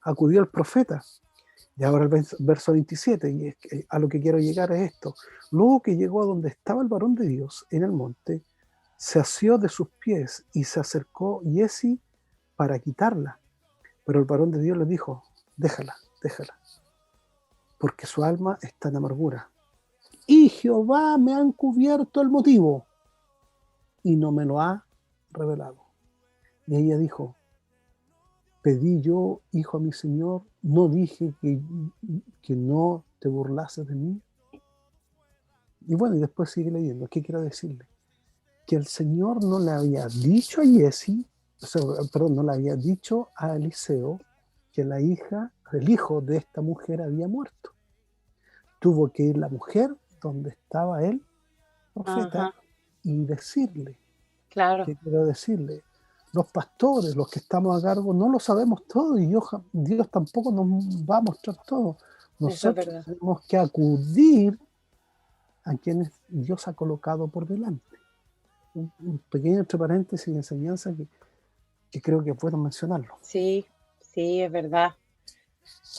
Acudió al profeta. Y ahora el verso 27, y a lo que quiero llegar es esto. Luego que llegó a donde estaba el varón de Dios en el monte, se asió de sus pies y se acercó Jesse para quitarla. Pero el varón de Dios le dijo, déjala, porque su alma está en amargura. Y Jehová me ha encubierto el motivo y no me lo ha revelado. Y ella dijo, pedí yo, hijo, a mi Señor, no dije que no te burlases de mí. Y bueno, y después sigue leyendo. ¿Qué quiero decirle? que el Señor no le había dicho a Giesi, o sea, perdón, no le había dicho a Eliseo que el hijo de esta mujer había muerto. Tuvo que ir la mujer donde estaba el profeta Ajá, y decirle, claro, ¿qué quiero decirle? Los pastores, los que estamos a cargo, no lo sabemos todo y Dios tampoco nos va a mostrar todo. eso es Nosotros verdad. tenemos que acudir a quienes Dios ha colocado por delante. Un pequeño entre paréntesis de enseñanza que creo que puedo mencionarlo. Sí, sí, es verdad,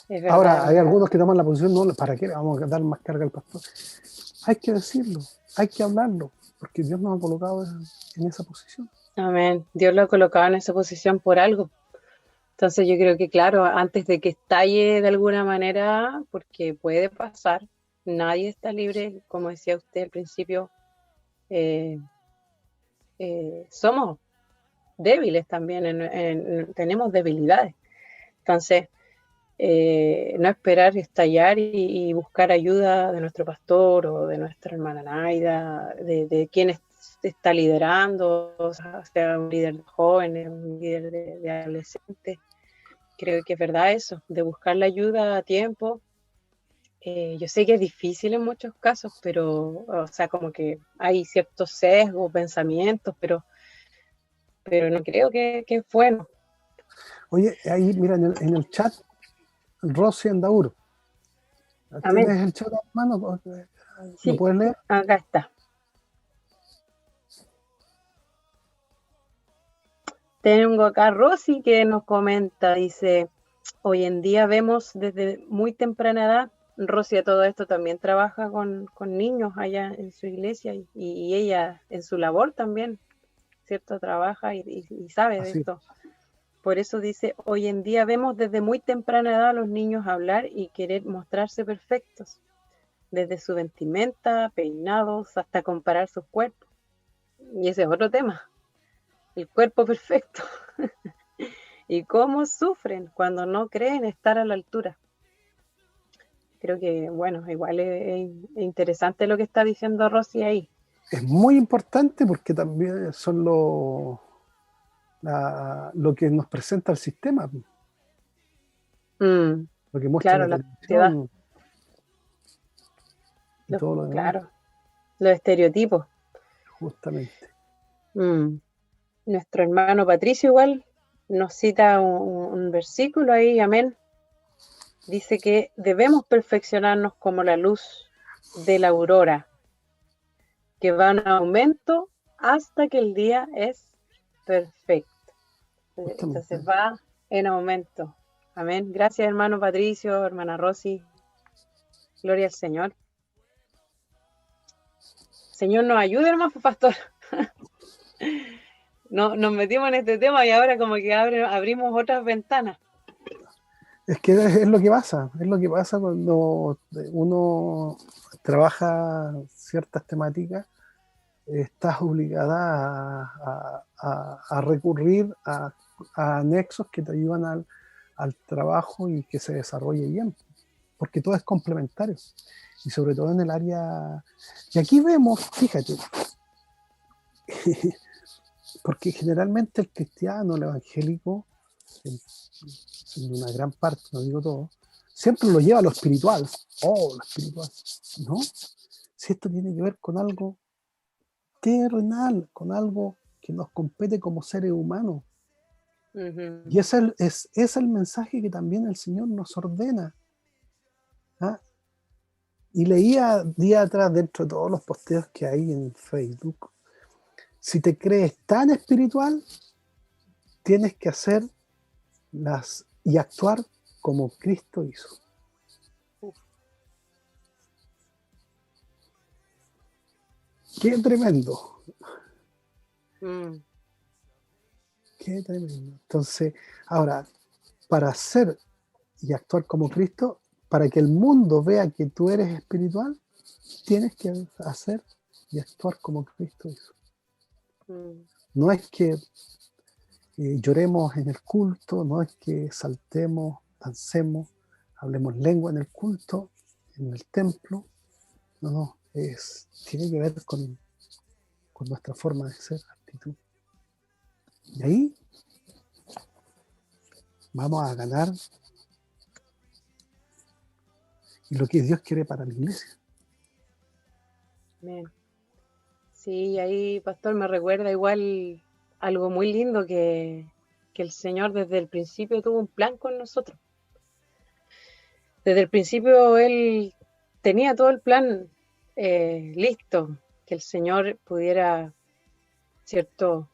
es verdad, Ahora, es hay verdad. algunos que toman la posición, no, ¿para qué le vamos a dar más carga al pastor? Hay que decirlo, hay que hablarlo, porque Dios nos ha colocado en esa posición. Amén. Dios lo ha colocado en esa posición por algo. Entonces yo creo que, claro, antes de que estalle de alguna manera, porque puede pasar, nadie está libre, como decía usted al principio, eh, somos débiles también, tenemos debilidades. Entonces, no esperar estallar y buscar ayuda de nuestro pastor o de nuestra hermana Naida, de quien está liderando, o sea un líder de jóvenes, un líder de adolescentes. Creo que es verdad eso, de buscar la ayuda a tiempo. Yo sé que es difícil en muchos casos, pero, o sea, como que hay ciertos sesgos, pensamientos, pero no creo que es bueno. Oye, ahí, mira, en el chat, Rosy Andaur, Amén. ¿tienes el chat, hermano? ¿Lo Sí, puedes leer? acá está. Tengo acá a Rosy que nos comenta, dice, hoy en día vemos desde muy temprana edad, Rosy a todo esto también trabaja con niños allá en su iglesia y ella en su labor también, ¿cierto? Trabaja y sabe de Así. esto. Por eso dice, hoy en día vemos desde muy temprana edad a los niños hablar y querer mostrarse perfectos, desde su vestimenta, peinados, hasta comparar sus cuerpos. Y ese es otro tema, el cuerpo perfecto. Y cómo sufren cuando no creen estar a la altura. Creo que, bueno, igual es interesante lo que está diciendo Rosy ahí. Es muy importante porque también son lo que nos presenta el sistema, Mm, lo que muestra claro, la la sociedad, televisión y todo lo demás, claro, los estereotipos. justamente. Mm. Nuestro hermano Patricio igual nos cita un versículo ahí, amén. Dice que debemos perfeccionarnos como la luz de la aurora, que va en aumento hasta que el día es perfecto. Entonces Justamente. va en aumento. Amén. Gracias, hermano Patricio, hermana Rosy. Gloria al Señor. Señor nos ayude, hermano pastor. No, nos metimos en este tema y ahora como que abrimos otras ventanas. Es que es lo que pasa cuando uno trabaja ciertas temáticas, estás obligada a recurrir a nexos que te ayudan al trabajo y que se desarrolle bien, porque todo es complementario, y sobre todo en el área. Y aquí vemos, fíjate, porque generalmente el cristiano, el evangélico, en una gran parte, no digo todo, siempre lo lleva a lo espiritual. Oh, lo espiritual. No, si esto tiene que ver con algo terrenal, con algo que nos compete como seres humanos. Uh-huh. Y es el mensaje que también el Señor nos ordena. ¿Ah? Y leía día atrás, dentro de todos los posteos que hay en Facebook, si te crees tan espiritual, tienes que hacer y actuar como Cristo hizo. ¡Qué tremendo! Mm. ¡Qué tremendo! Entonces, ahora, para hacer y actuar como Cristo, para que el mundo vea que tú eres espiritual, tienes que hacer y actuar como Cristo hizo. Mm. No es que lloremos en el culto, no es que saltemos, dancemos, hablemos lengua en el culto, en el templo, no, tiene que ver con con nuestra forma de ser, actitud. Y ahí vamos a ganar y lo que Dios quiere para la iglesia. Amén. Sí, ahí, pastor, me recuerda igual algo muy lindo que el Señor desde el principio tuvo un plan con nosotros. Desde el principio Él tenía todo el plan listo, que el Señor pudiera, ¿cierto?,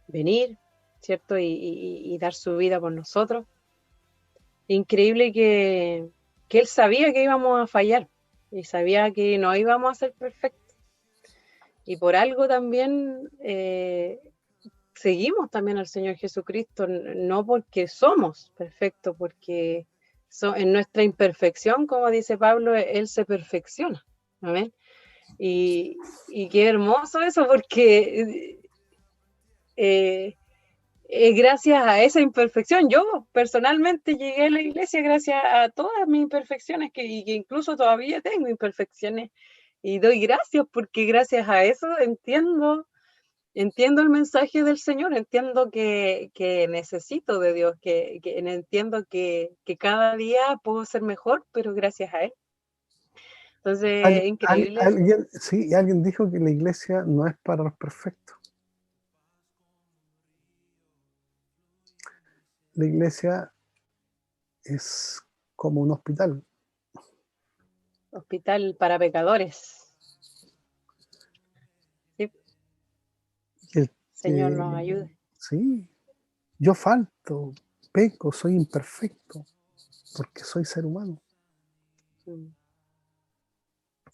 venir, ¿cierto?, y dar su vida por nosotros. Increíble que Él sabía que íbamos a fallar y sabía que no íbamos a ser perfectos. Y por algo también seguimos también al Señor Jesucristo, no porque somos perfectos, porque en nuestra imperfección, como dice Pablo, Él se perfecciona. ¿Amén? Y qué hermoso eso, porque gracias a esa imperfección, yo personalmente llegué a la iglesia gracias a todas mis imperfecciones, y que incluso todavía tengo imperfecciones, y doy gracias porque gracias a eso entiendo el mensaje del Señor, entiendo que necesito de Dios, que entiendo que cada día puedo ser mejor, pero gracias a Él. Entonces, increíble. Alguien dijo que la iglesia no es para los perfectos. La iglesia es como un hospital. Hospital para pecadores. Sí. Señor nos ayude. Sí, yo falto, peco, soy imperfecto, porque soy ser humano.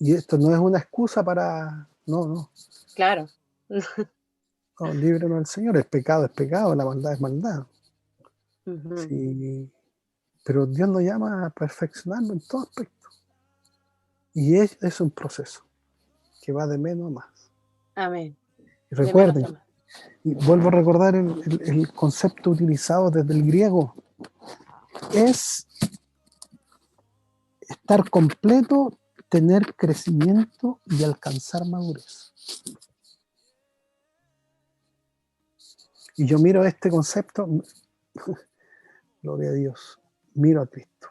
Y esto no es una excusa para... No. Claro. No, líbranos al Señor, el pecado es pecado, la maldad es maldad. Sí, pero Dios nos llama a perfeccionarlo en todo aspecto. Y es un proceso que va de menos a más. Amén. Y recuerden, y vuelvo a recordar el concepto utilizado desde el griego, es estar completo, tener crecimiento y alcanzar madurez. Y yo miro este concepto, gloria a Dios, miro a Cristo.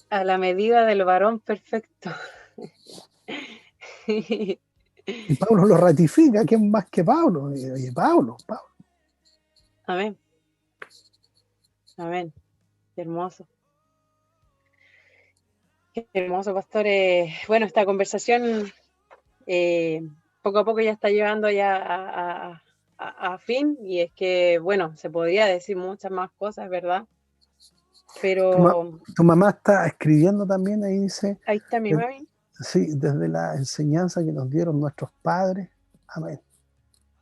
A la medida del varón perfecto. Y Pablo lo ratifica, ¿quién más que Pablo? Oye, Pablo. Amén. Amén. Qué hermoso. Qué hermoso, pastor. Bueno, esta conversación poco a poco ya está llegando ya a fin, y es que, bueno, se podría decir muchas más cosas, ¿verdad? Pero... Tu mamá está escribiendo también, ahí dice... Ahí está mi mami. Sí, desde la enseñanza que nos dieron nuestros padres. Amén.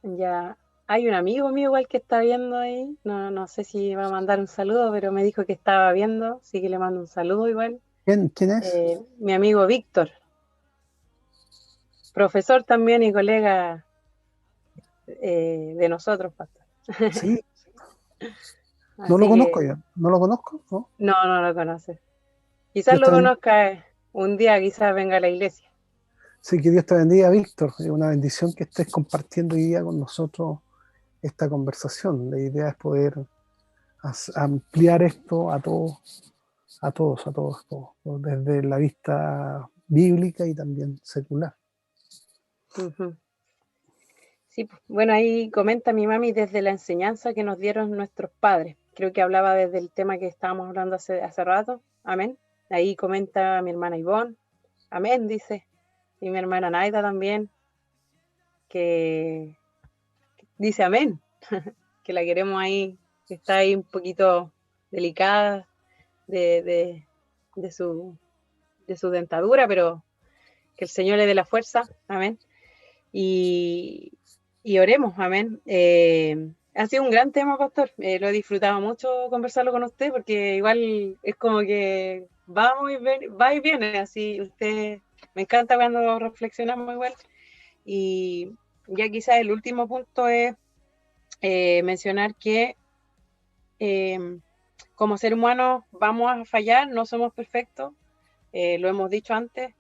Ya hay un amigo mío igual que está viendo ahí. No sé si va a mandar un saludo, pero me dijo que estaba viendo, así que le mando un saludo igual. ¿Quién es? Mi amigo Víctor. Profesor también y colega de nosotros, pastor. Sí. No lo conozco ya. ¿No lo conozco? No lo conoce. Quizás lo conozca un día, quizás venga a la iglesia. Sí, que Dios te bendiga, Víctor. Es una bendición que estés compartiendo hoy día con nosotros esta conversación. La idea es poder ampliar esto a todos, desde la vista bíblica y también secular. Sí, bueno, ahí comenta mi mami desde la enseñanza que nos dieron nuestros padres. Creo que hablaba desde el tema que estábamos hablando hace rato. Amén. Ahí comenta mi hermana Ivonne. Amén, dice. Y mi hermana Naida también. Que dice amén. Que la queremos ahí. Que está ahí un poquito delicada de su dentadura, pero que el Señor le dé la fuerza. Amén. Y oremos, amén. Ha sido un gran tema, pastor. Lo he disfrutado mucho conversarlo con usted, porque igual es como que va y viene, así. Usted, me encanta cuando reflexionamos igual. Y ya quizás el último punto es mencionar que como ser humano vamos a fallar, no somos perfectos, lo hemos dicho antes.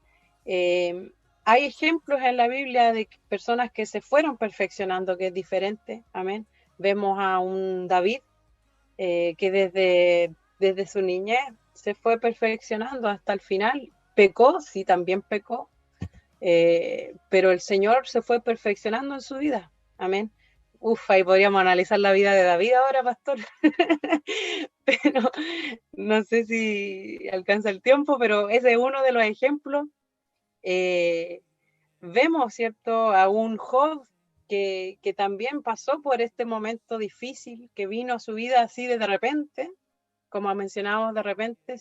Hay ejemplos en la Biblia de personas que se fueron perfeccionando, que es diferente, amén. Vemos a un David que desde su niñez se fue perfeccionando hasta el final. Pecó, sí, también pecó, pero el Señor se fue perfeccionando en su vida, amén. Uf, ahí podríamos analizar la vida de David ahora, pastor. Pero no sé si alcanza el tiempo, pero ese es uno de los ejemplos. Vemos, ¿cierto?, a un Job que también pasó por este momento difícil, que vino a su vida así de repente, como mencionamos de repente,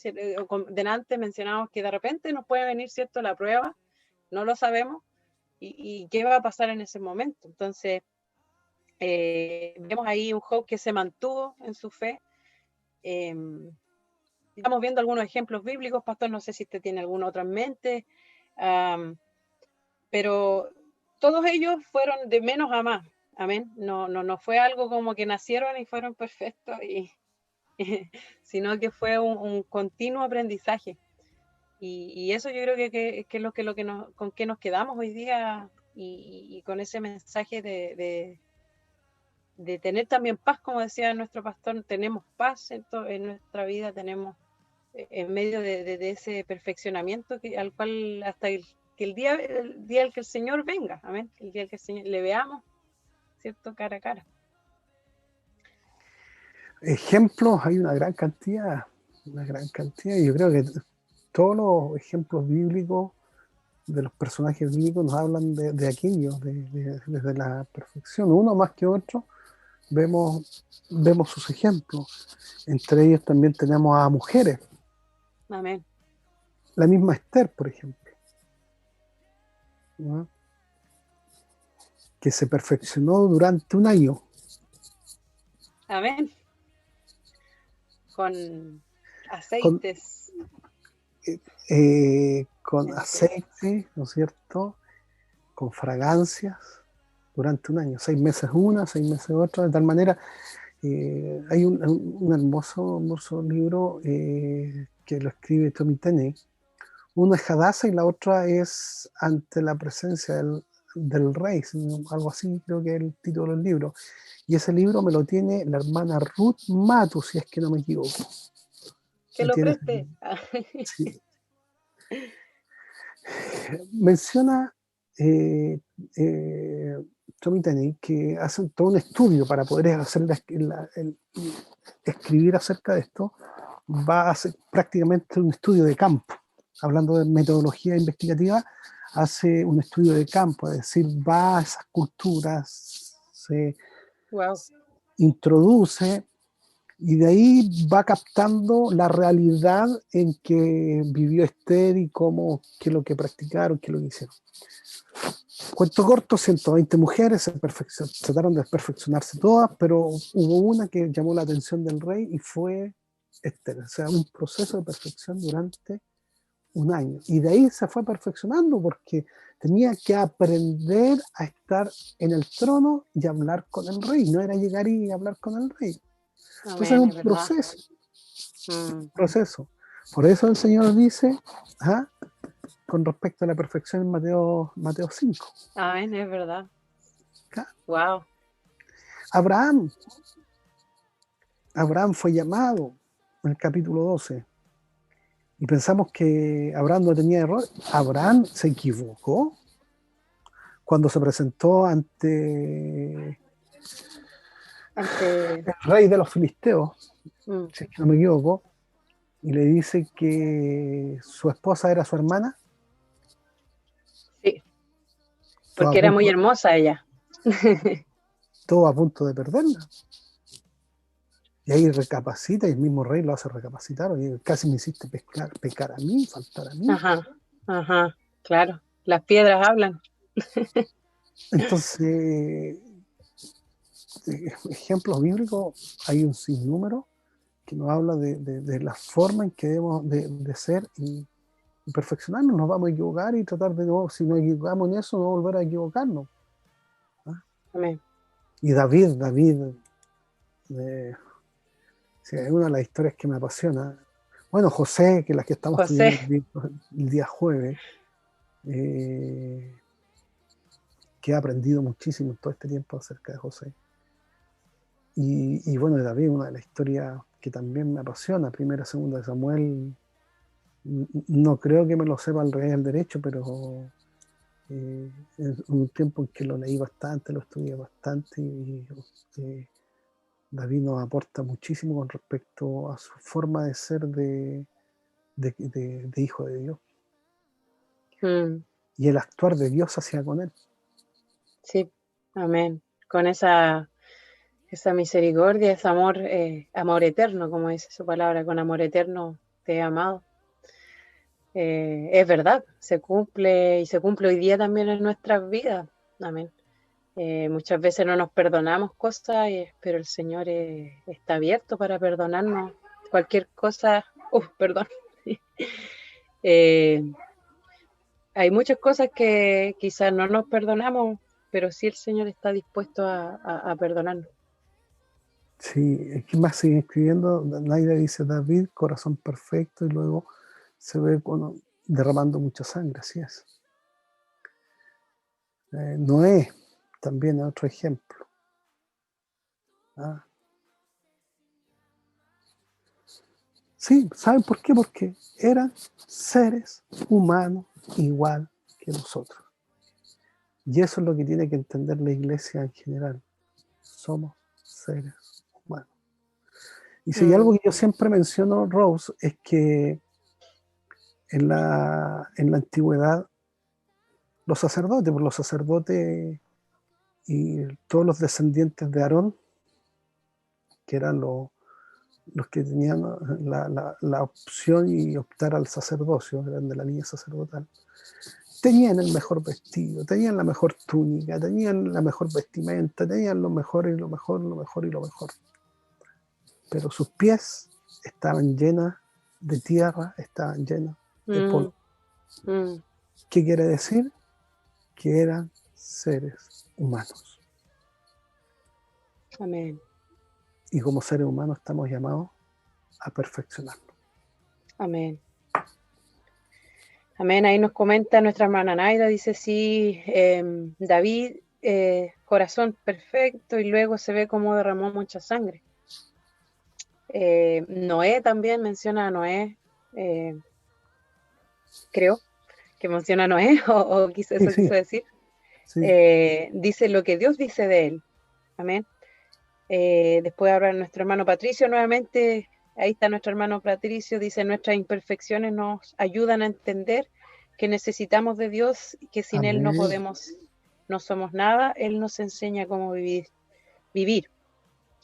delante mencionamos que de repente nos puede venir, ¿cierto?, la prueba, no lo sabemos, y qué va a pasar en ese momento. Entonces, vemos ahí un Job que se mantuvo en su fe. Estamos viendo algunos ejemplos bíblicos, pastor, no sé si usted tiene alguno otro en mente, pero todos ellos fueron de menos a más, amén. No fue algo como que nacieron y fueron perfectos, sino que fue un continuo aprendizaje. Y eso yo creo que es lo que con que nos quedamos hoy día, y con ese mensaje de tener también paz, como decía nuestro pastor. Tenemos paz en nuestra vida, tenemos en medio de ese perfeccionamiento al cual hasta el día en que el Señor venga, amén, el día en que el Señor le veamos, ¿cierto?, cara a cara. Ejemplos hay una gran cantidad, y yo creo que todos los ejemplos bíblicos de los personajes bíblicos nos hablan de aquello, desde la perfección. Uno más que otro vemos sus ejemplos. Entre ellos también tenemos a mujeres. Amén. La misma Esther, por ejemplo, ¿no?, que se perfeccionó durante un año. Amén. Con aceites. Con aceite, ¿no es cierto?, con fragancias, durante un año, 6 meses una, 6 meses otra, de tal manera. Hay un hermoso libro que lo escribe Tommy Tenney. Uno es Hadassah y la otra es Ante la presencia del rey, algo así creo que es el título del libro. Y ese libro me lo tiene la hermana Ruth Matus, si es que no me equivoco. Que lo preste. Sí. Menciona Tommy Tenney que hacen todo un estudio para poder hacer escribir acerca de esto. Va a hacer prácticamente un estudio de campo, hablando de metodología investigativa. Hace un estudio de campo, es decir, va a esas culturas, se introduce y de ahí va captando la realidad en que vivió Esther y qué es lo que practicaron, qué es lo que hicieron. Cuento corto, 120 mujeres trataron de perfeccionarse todas, pero hubo una que llamó la atención del rey y fue Esther. O sea, un proceso de perfección durante un año. Y de ahí se fue perfeccionando porque tenía que aprender a estar en el trono y hablar con el rey. No era llegar y hablar con el rey. Entonces es un proceso. Por eso el Señor dice, con respecto a la perfección en Mateo 5. Amén, es verdad. Claro. Wow. Abraham fue llamado en el capítulo 12. Y pensamos que Abraham no tenía error. Abraham se equivocó cuando se presentó ante el rey de los filisteos, si es que no me equivoco, y le dice que su esposa era su hermana. Sí, porque era muy hermosa ella. Todo a punto de perderla. Y ahí recapacita, y el mismo rey lo hace recapacitar. Oye, casi me hiciste pecar a mí, faltar a mí. Ajá, claro. Las piedras hablan. Entonces, ejemplos bíblicos hay un sinnúmero que nos habla de la forma en que debemos de ser y perfeccionarnos. Nos vamos a equivocar y tratar de nuevo, si nos equivocamos en eso, no volver a equivocarnos. Amén. Y David, es una de las historias que me apasiona, Bueno, José, que las que estamos estudiando José. el día jueves, que he aprendido muchísimo en todo este tiempo acerca de José. Y bueno, de David, una de las historias que también me apasiona, primera, segunda de Samuel, no creo que me lo sepa al revés y al derecho, pero es un tiempo en que lo leí bastante, lo estudié bastante y David nos aporta muchísimo con respecto a su forma de ser de hijo de Dios Mm, y el actuar de Dios hacia con él. sí, amén. Con esa misericordia, ese amor, amor eterno, como dice su palabra, con amor eterno te he amado. Es verdad, se cumple y se cumple hoy día también en nuestras vidas. Amén. Muchas veces no nos perdonamos cosas, pero el Señor está abierto para perdonarnos cualquier cosa. Perdón. Eh, Hay muchas cosas que quizás no nos perdonamos, pero sí el Señor está dispuesto a perdonarnos. Sí, ¿qué más sigue escribiendo? Naida dice David, corazón perfecto, y luego se ve derramando mucha sangre, así es. Noé también es otro ejemplo. ¿Ah? Sí, ¿saben por qué? Porque eran seres humanos igual que nosotros. Y eso es lo que tiene que entender la iglesia en general. Somos seres humanos. Y si hay algo que yo siempre menciono, Rose, es que en la antigüedad los sacerdotes y todos los descendientes de Aarón, que eran los que tenían la opción y optar al sacerdocio, eran de la línea sacerdotal, tenían el mejor vestido, tenían la mejor túnica, tenían la mejor vestimenta, tenían lo mejor y lo mejor, lo mejor y lo mejor. Pero sus pies estaban llenas de tierra, estaban llenas de polvo. ¿Qué quiere decir? Que eran seres humanos. Amén. Y como seres humanos estamos llamados a perfeccionarlo. Amén. Amén. Ahí nos comenta nuestra hermana Naida, dice sí, David, corazón perfecto, y luego se ve cómo derramó mucha sangre. Noé también menciona a Noé, creo que menciona a Noé, o eso Sí, quiso decir. sí. Dice lo que Dios dice de él. Amén. Después habla nuestro hermano Patricio nuevamente. Ahí está nuestro hermano Patricio, dice, nuestras imperfecciones nos ayudan a entender que necesitamos de Dios, que sin Él no Amén. no somos nada. Él nos enseña cómo vivir.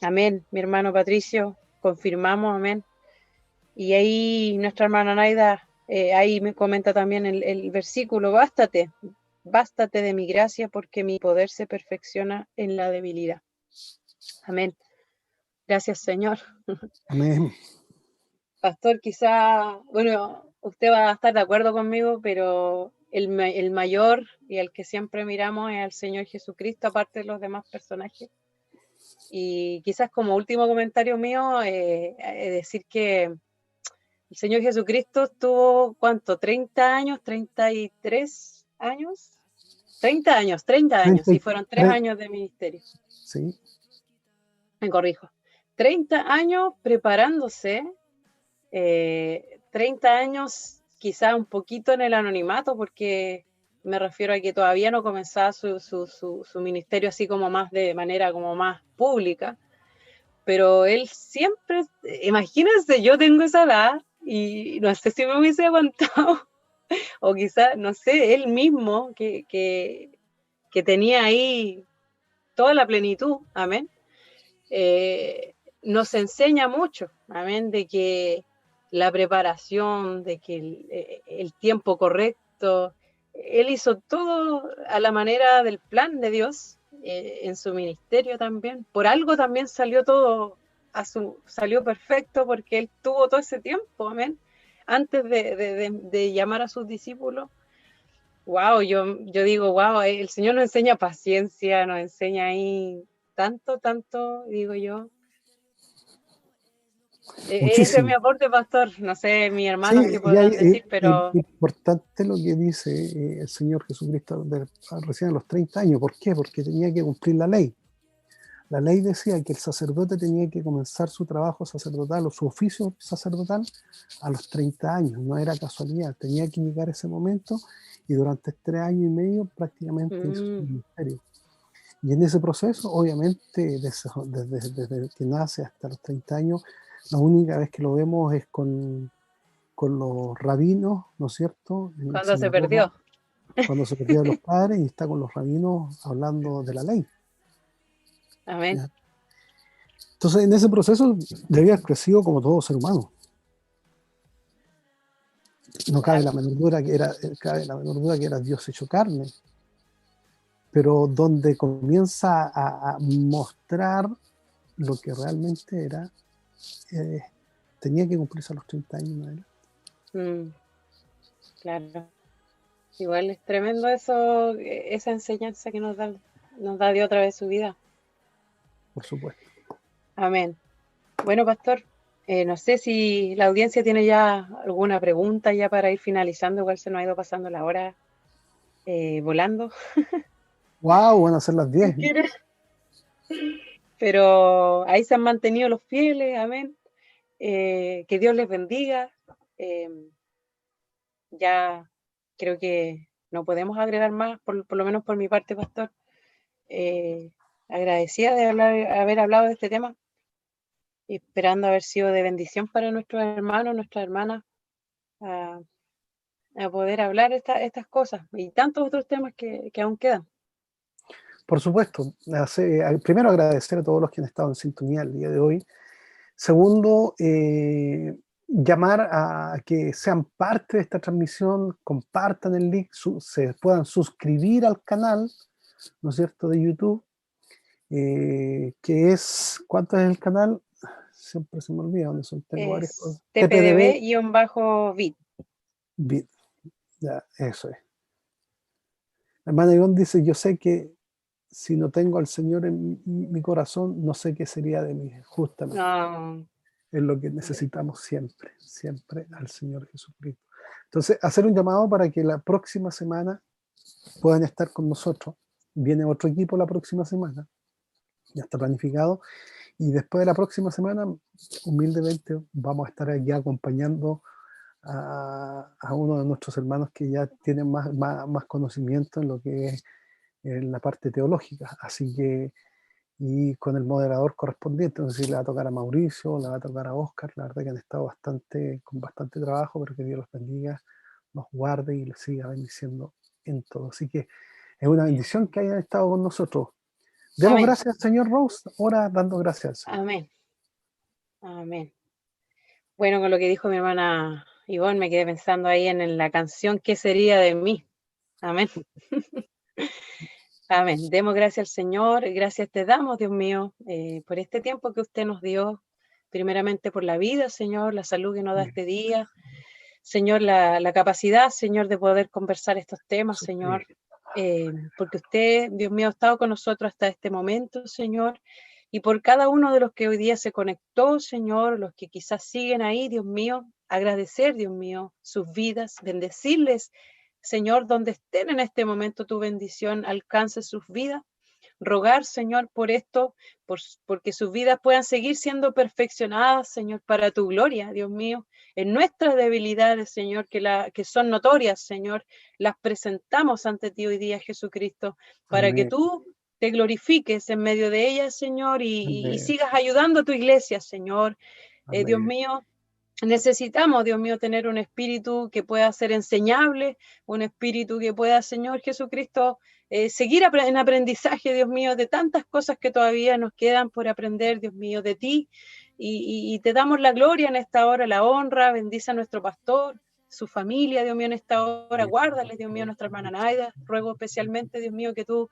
Amén, mi hermano Patricio, confirmamos, amén. Y ahí nuestra hermana Naida, ahí me comenta también el versículo, bástate de mi gracia, porque mi poder se perfecciona en la debilidad. Amén. Gracias, Señor. Amén. Pastor, quizá, bueno, usted va a estar de acuerdo conmigo, pero el mayor y el que siempre miramos es al Señor Jesucristo, aparte de los demás personajes. Y quizás como último comentario mío, decir que el Señor Jesucristo estuvo, ¿cuánto? ¿30 años? ¿33 años? 30 años, y fueron 3 años de ministerio. Sí. Me corrijo. 30 años preparándose, 30 años quizá un poquito en el anonimato, porque me refiero a que todavía no comenzaba su ministerio así como más de manera como más pública, pero él siempre, imagínense, yo tengo esa edad y no sé si me hubiese aguantado, o quizá, no sé, él mismo que tenía ahí toda la plenitud, amén, nos enseña mucho, amén, de que la preparación, de que el tiempo correcto, él hizo todo a la manera del plan de Dios, en su ministerio también. Por algo también salió todo salió perfecto, porque él tuvo todo ese tiempo, amén, antes de llamar a sus discípulos. Wow, yo digo, wow, el Señor nos enseña paciencia, nos enseña ahí tanto, digo yo. Ese es mi Muchísimo. aporte, pastor. No sé, mis hermanos Sí, qué y podrán decir, es pero importante lo que dice el Señor Jesucristo recién a los 30 años. ¿Por qué? Porque tenía que cumplir la ley. La ley decía que el sacerdote tenía que comenzar su trabajo sacerdotal o su oficio sacerdotal a los 30 años. No era casualidad, tenía que llegar ese momento y durante 3 años y medio prácticamente hizo su mm, ministerio. Y en ese proceso, obviamente, desde que nace hasta los 30 años, la única vez que lo vemos es con los rabinos, ¿no es cierto?, en la cuando se sinagoga, perdió. cuando se perdió de los padres y está con los rabinos hablando de la ley. Amén. ¿Ya? Entonces, en ese proceso debía haber crecido como todo ser humano. No cabe Claro. la menor duda que era Dios hecho carne, pero donde comienza a mostrar lo que realmente era, eh, tenía que cumplirse a los 30 años en adelante. Mm, claro. Igual es tremendo eso, esa enseñanza que nos da Dios a través de su vida. Por supuesto. Amén. Bueno, pastor, no sé si la audiencia tiene ya alguna pregunta ya para ir finalizando, igual se nos ha ido pasando la hora volando. ¡Wow! Van a ser las 10. ¿Quieres? Pero ahí se han mantenido los fieles, amén. Que Dios les bendiga. Eh, ya creo que no podemos agregar más, por lo menos por mi parte, pastor. Eh, agradecida de haber hablado de este tema, esperando haber sido de bendición para nuestros hermanos, nuestras hermanas, a, a poder hablar estas cosas y tantos otros temas que aún quedan. Por supuesto. Primero agradecer a todos los que han estado en sintonía el día de hoy. Segundo, llamar a que sean parte de esta transmisión, compartan el link, se puedan suscribir al canal, ¿no es cierto?, de YouTube, que es, ¿cuánto es el canal? Siempre se me olvida dónde son, tengo varias Es cosas. TPDB TPDB-Vid. Vid, ya, eso es. La hermana Ivonne dice, yo sé que si no tengo al Señor en mi corazón, no sé qué sería de mí, justamente. No, Es lo que necesitamos siempre, siempre al Señor Jesucristo. Entonces, hacer un llamado para que la próxima semana puedan estar con nosotros. Viene otro equipo la próxima semana, ya está planificado, y después de la próxima semana, humildemente, vamos a estar aquí acompañando a uno de nuestros hermanos que ya tienen más conocimiento en lo que es en la parte teológica. Así que y con el moderador correspondiente, no sé si le va a tocar a Mauricio, le va a tocar a Oscar, la verdad que han estado con bastante trabajo, pero que Dios los bendiga, los guarde y les siga bendiciendo en todo. Así que es una bendición que hayan estado con nosotros. Demos amén, gracias al Señor, Rose, ahora dando gracias al Señor. amén, amén. Bueno, con lo que dijo mi hermana Ivonne, me quedé pensando ahí en la canción ¿Qué sería de mí? Amén. Amén. Demos gracias al Señor. Gracias te damos, Dios mío, por este tiempo que usted nos dio. Primeramente por la vida, Señor, la salud que nos da este día. Señor, la capacidad, Señor, de poder conversar estos temas, Señor. Porque usted, Dios mío, ha estado con nosotros hasta este momento, Señor. Y por cada uno de los que hoy día se conectó, Señor, los que quizás siguen ahí, Dios mío, agradecer, Dios mío, sus vidas, bendecirles, Señor, donde estén en este momento, tu bendición alcance sus vidas. Rogar, Señor, por esto, porque sus vidas puedan seguir siendo perfeccionadas, Señor, para tu gloria, Dios mío. En nuestras debilidades, Señor, que son notorias, Señor, las presentamos ante ti hoy día, Jesucristo, para que Amén. tú te glorifiques en medio de ellas, Señor, y Amén. sigas ayudando a tu iglesia, Señor. Dios Amén. mío, necesitamos, Dios mío, tener un espíritu que pueda ser enseñable, un espíritu que pueda, Señor Jesucristo, seguir en aprendizaje, Dios mío, de tantas cosas que todavía nos quedan por aprender, Dios mío, de ti. Y te damos la gloria en esta hora, la honra, bendice a nuestro pastor, su familia, Dios mío, en esta hora, guárdale, Dios mío, a nuestra hermana Naida. Ruego especialmente, Dios mío, que tú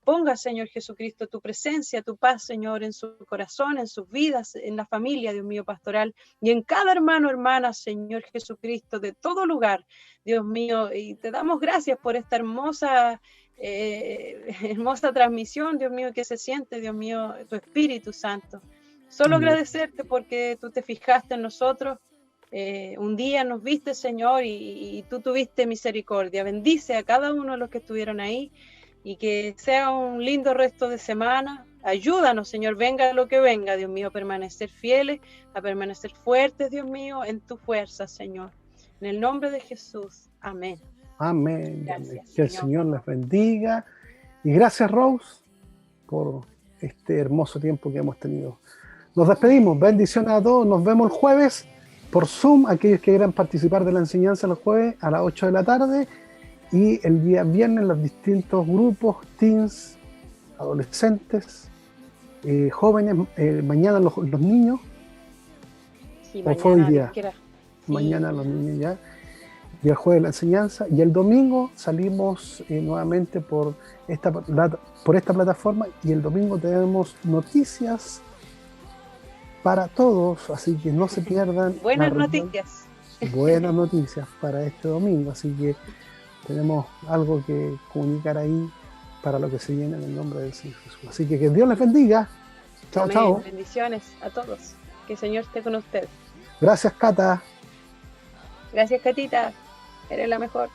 ponga, Señor Jesucristo, tu presencia, tu paz, Señor, en su corazón, en sus vidas, en la familia, Dios mío, pastoral, y en cada hermano, hermana, Señor Jesucristo, de todo lugar, Dios mío, y te damos gracias por esta hermosa transmisión, Dios mío, que se siente, Dios mío, tu Espíritu Santo. Solo Amén. agradecerte porque tú te fijaste en nosotros. Un día nos viste, Señor, y tú tuviste misericordia. Bendice a cada uno de los que estuvieron ahí y que sea un lindo resto de semana. Ayúdanos, Señor, venga lo que venga, Dios mío, a permanecer fieles, a permanecer fuertes, Dios mío, en tu fuerza, Señor. En el nombre de Jesús. Amén. Amén. Gracias, Que el Señor. Señor les bendiga. Y gracias, Rose, por este hermoso tiempo que hemos tenido. Nos despedimos. Bendiciones a todos. Nos vemos el jueves por Zoom. Aquellos que quieran participar de la enseñanza el jueves a las 8 de la tarde. Y el día viernes los distintos grupos, teens, adolescentes, jóvenes, mañana los niños. Sí, ¿O fue hoy mañana, día? Dios quiera. Sí. Mañana los niños ya. Y el jueves la enseñanza. Y el domingo salimos nuevamente por esta plataforma. Y el domingo tenemos noticias para todos. Así que no se pierdan. Buenas noticias. Buenas noticias para este domingo. Así que tenemos algo que comunicar ahí para lo que se viene en el nombre del Señor Jesús. Así que Dios les bendiga. Chao, Amén. chao. Bendiciones a todos. Que el Señor esté con ustedes. Gracias, Cata. Gracias, Catita. Eres la mejor.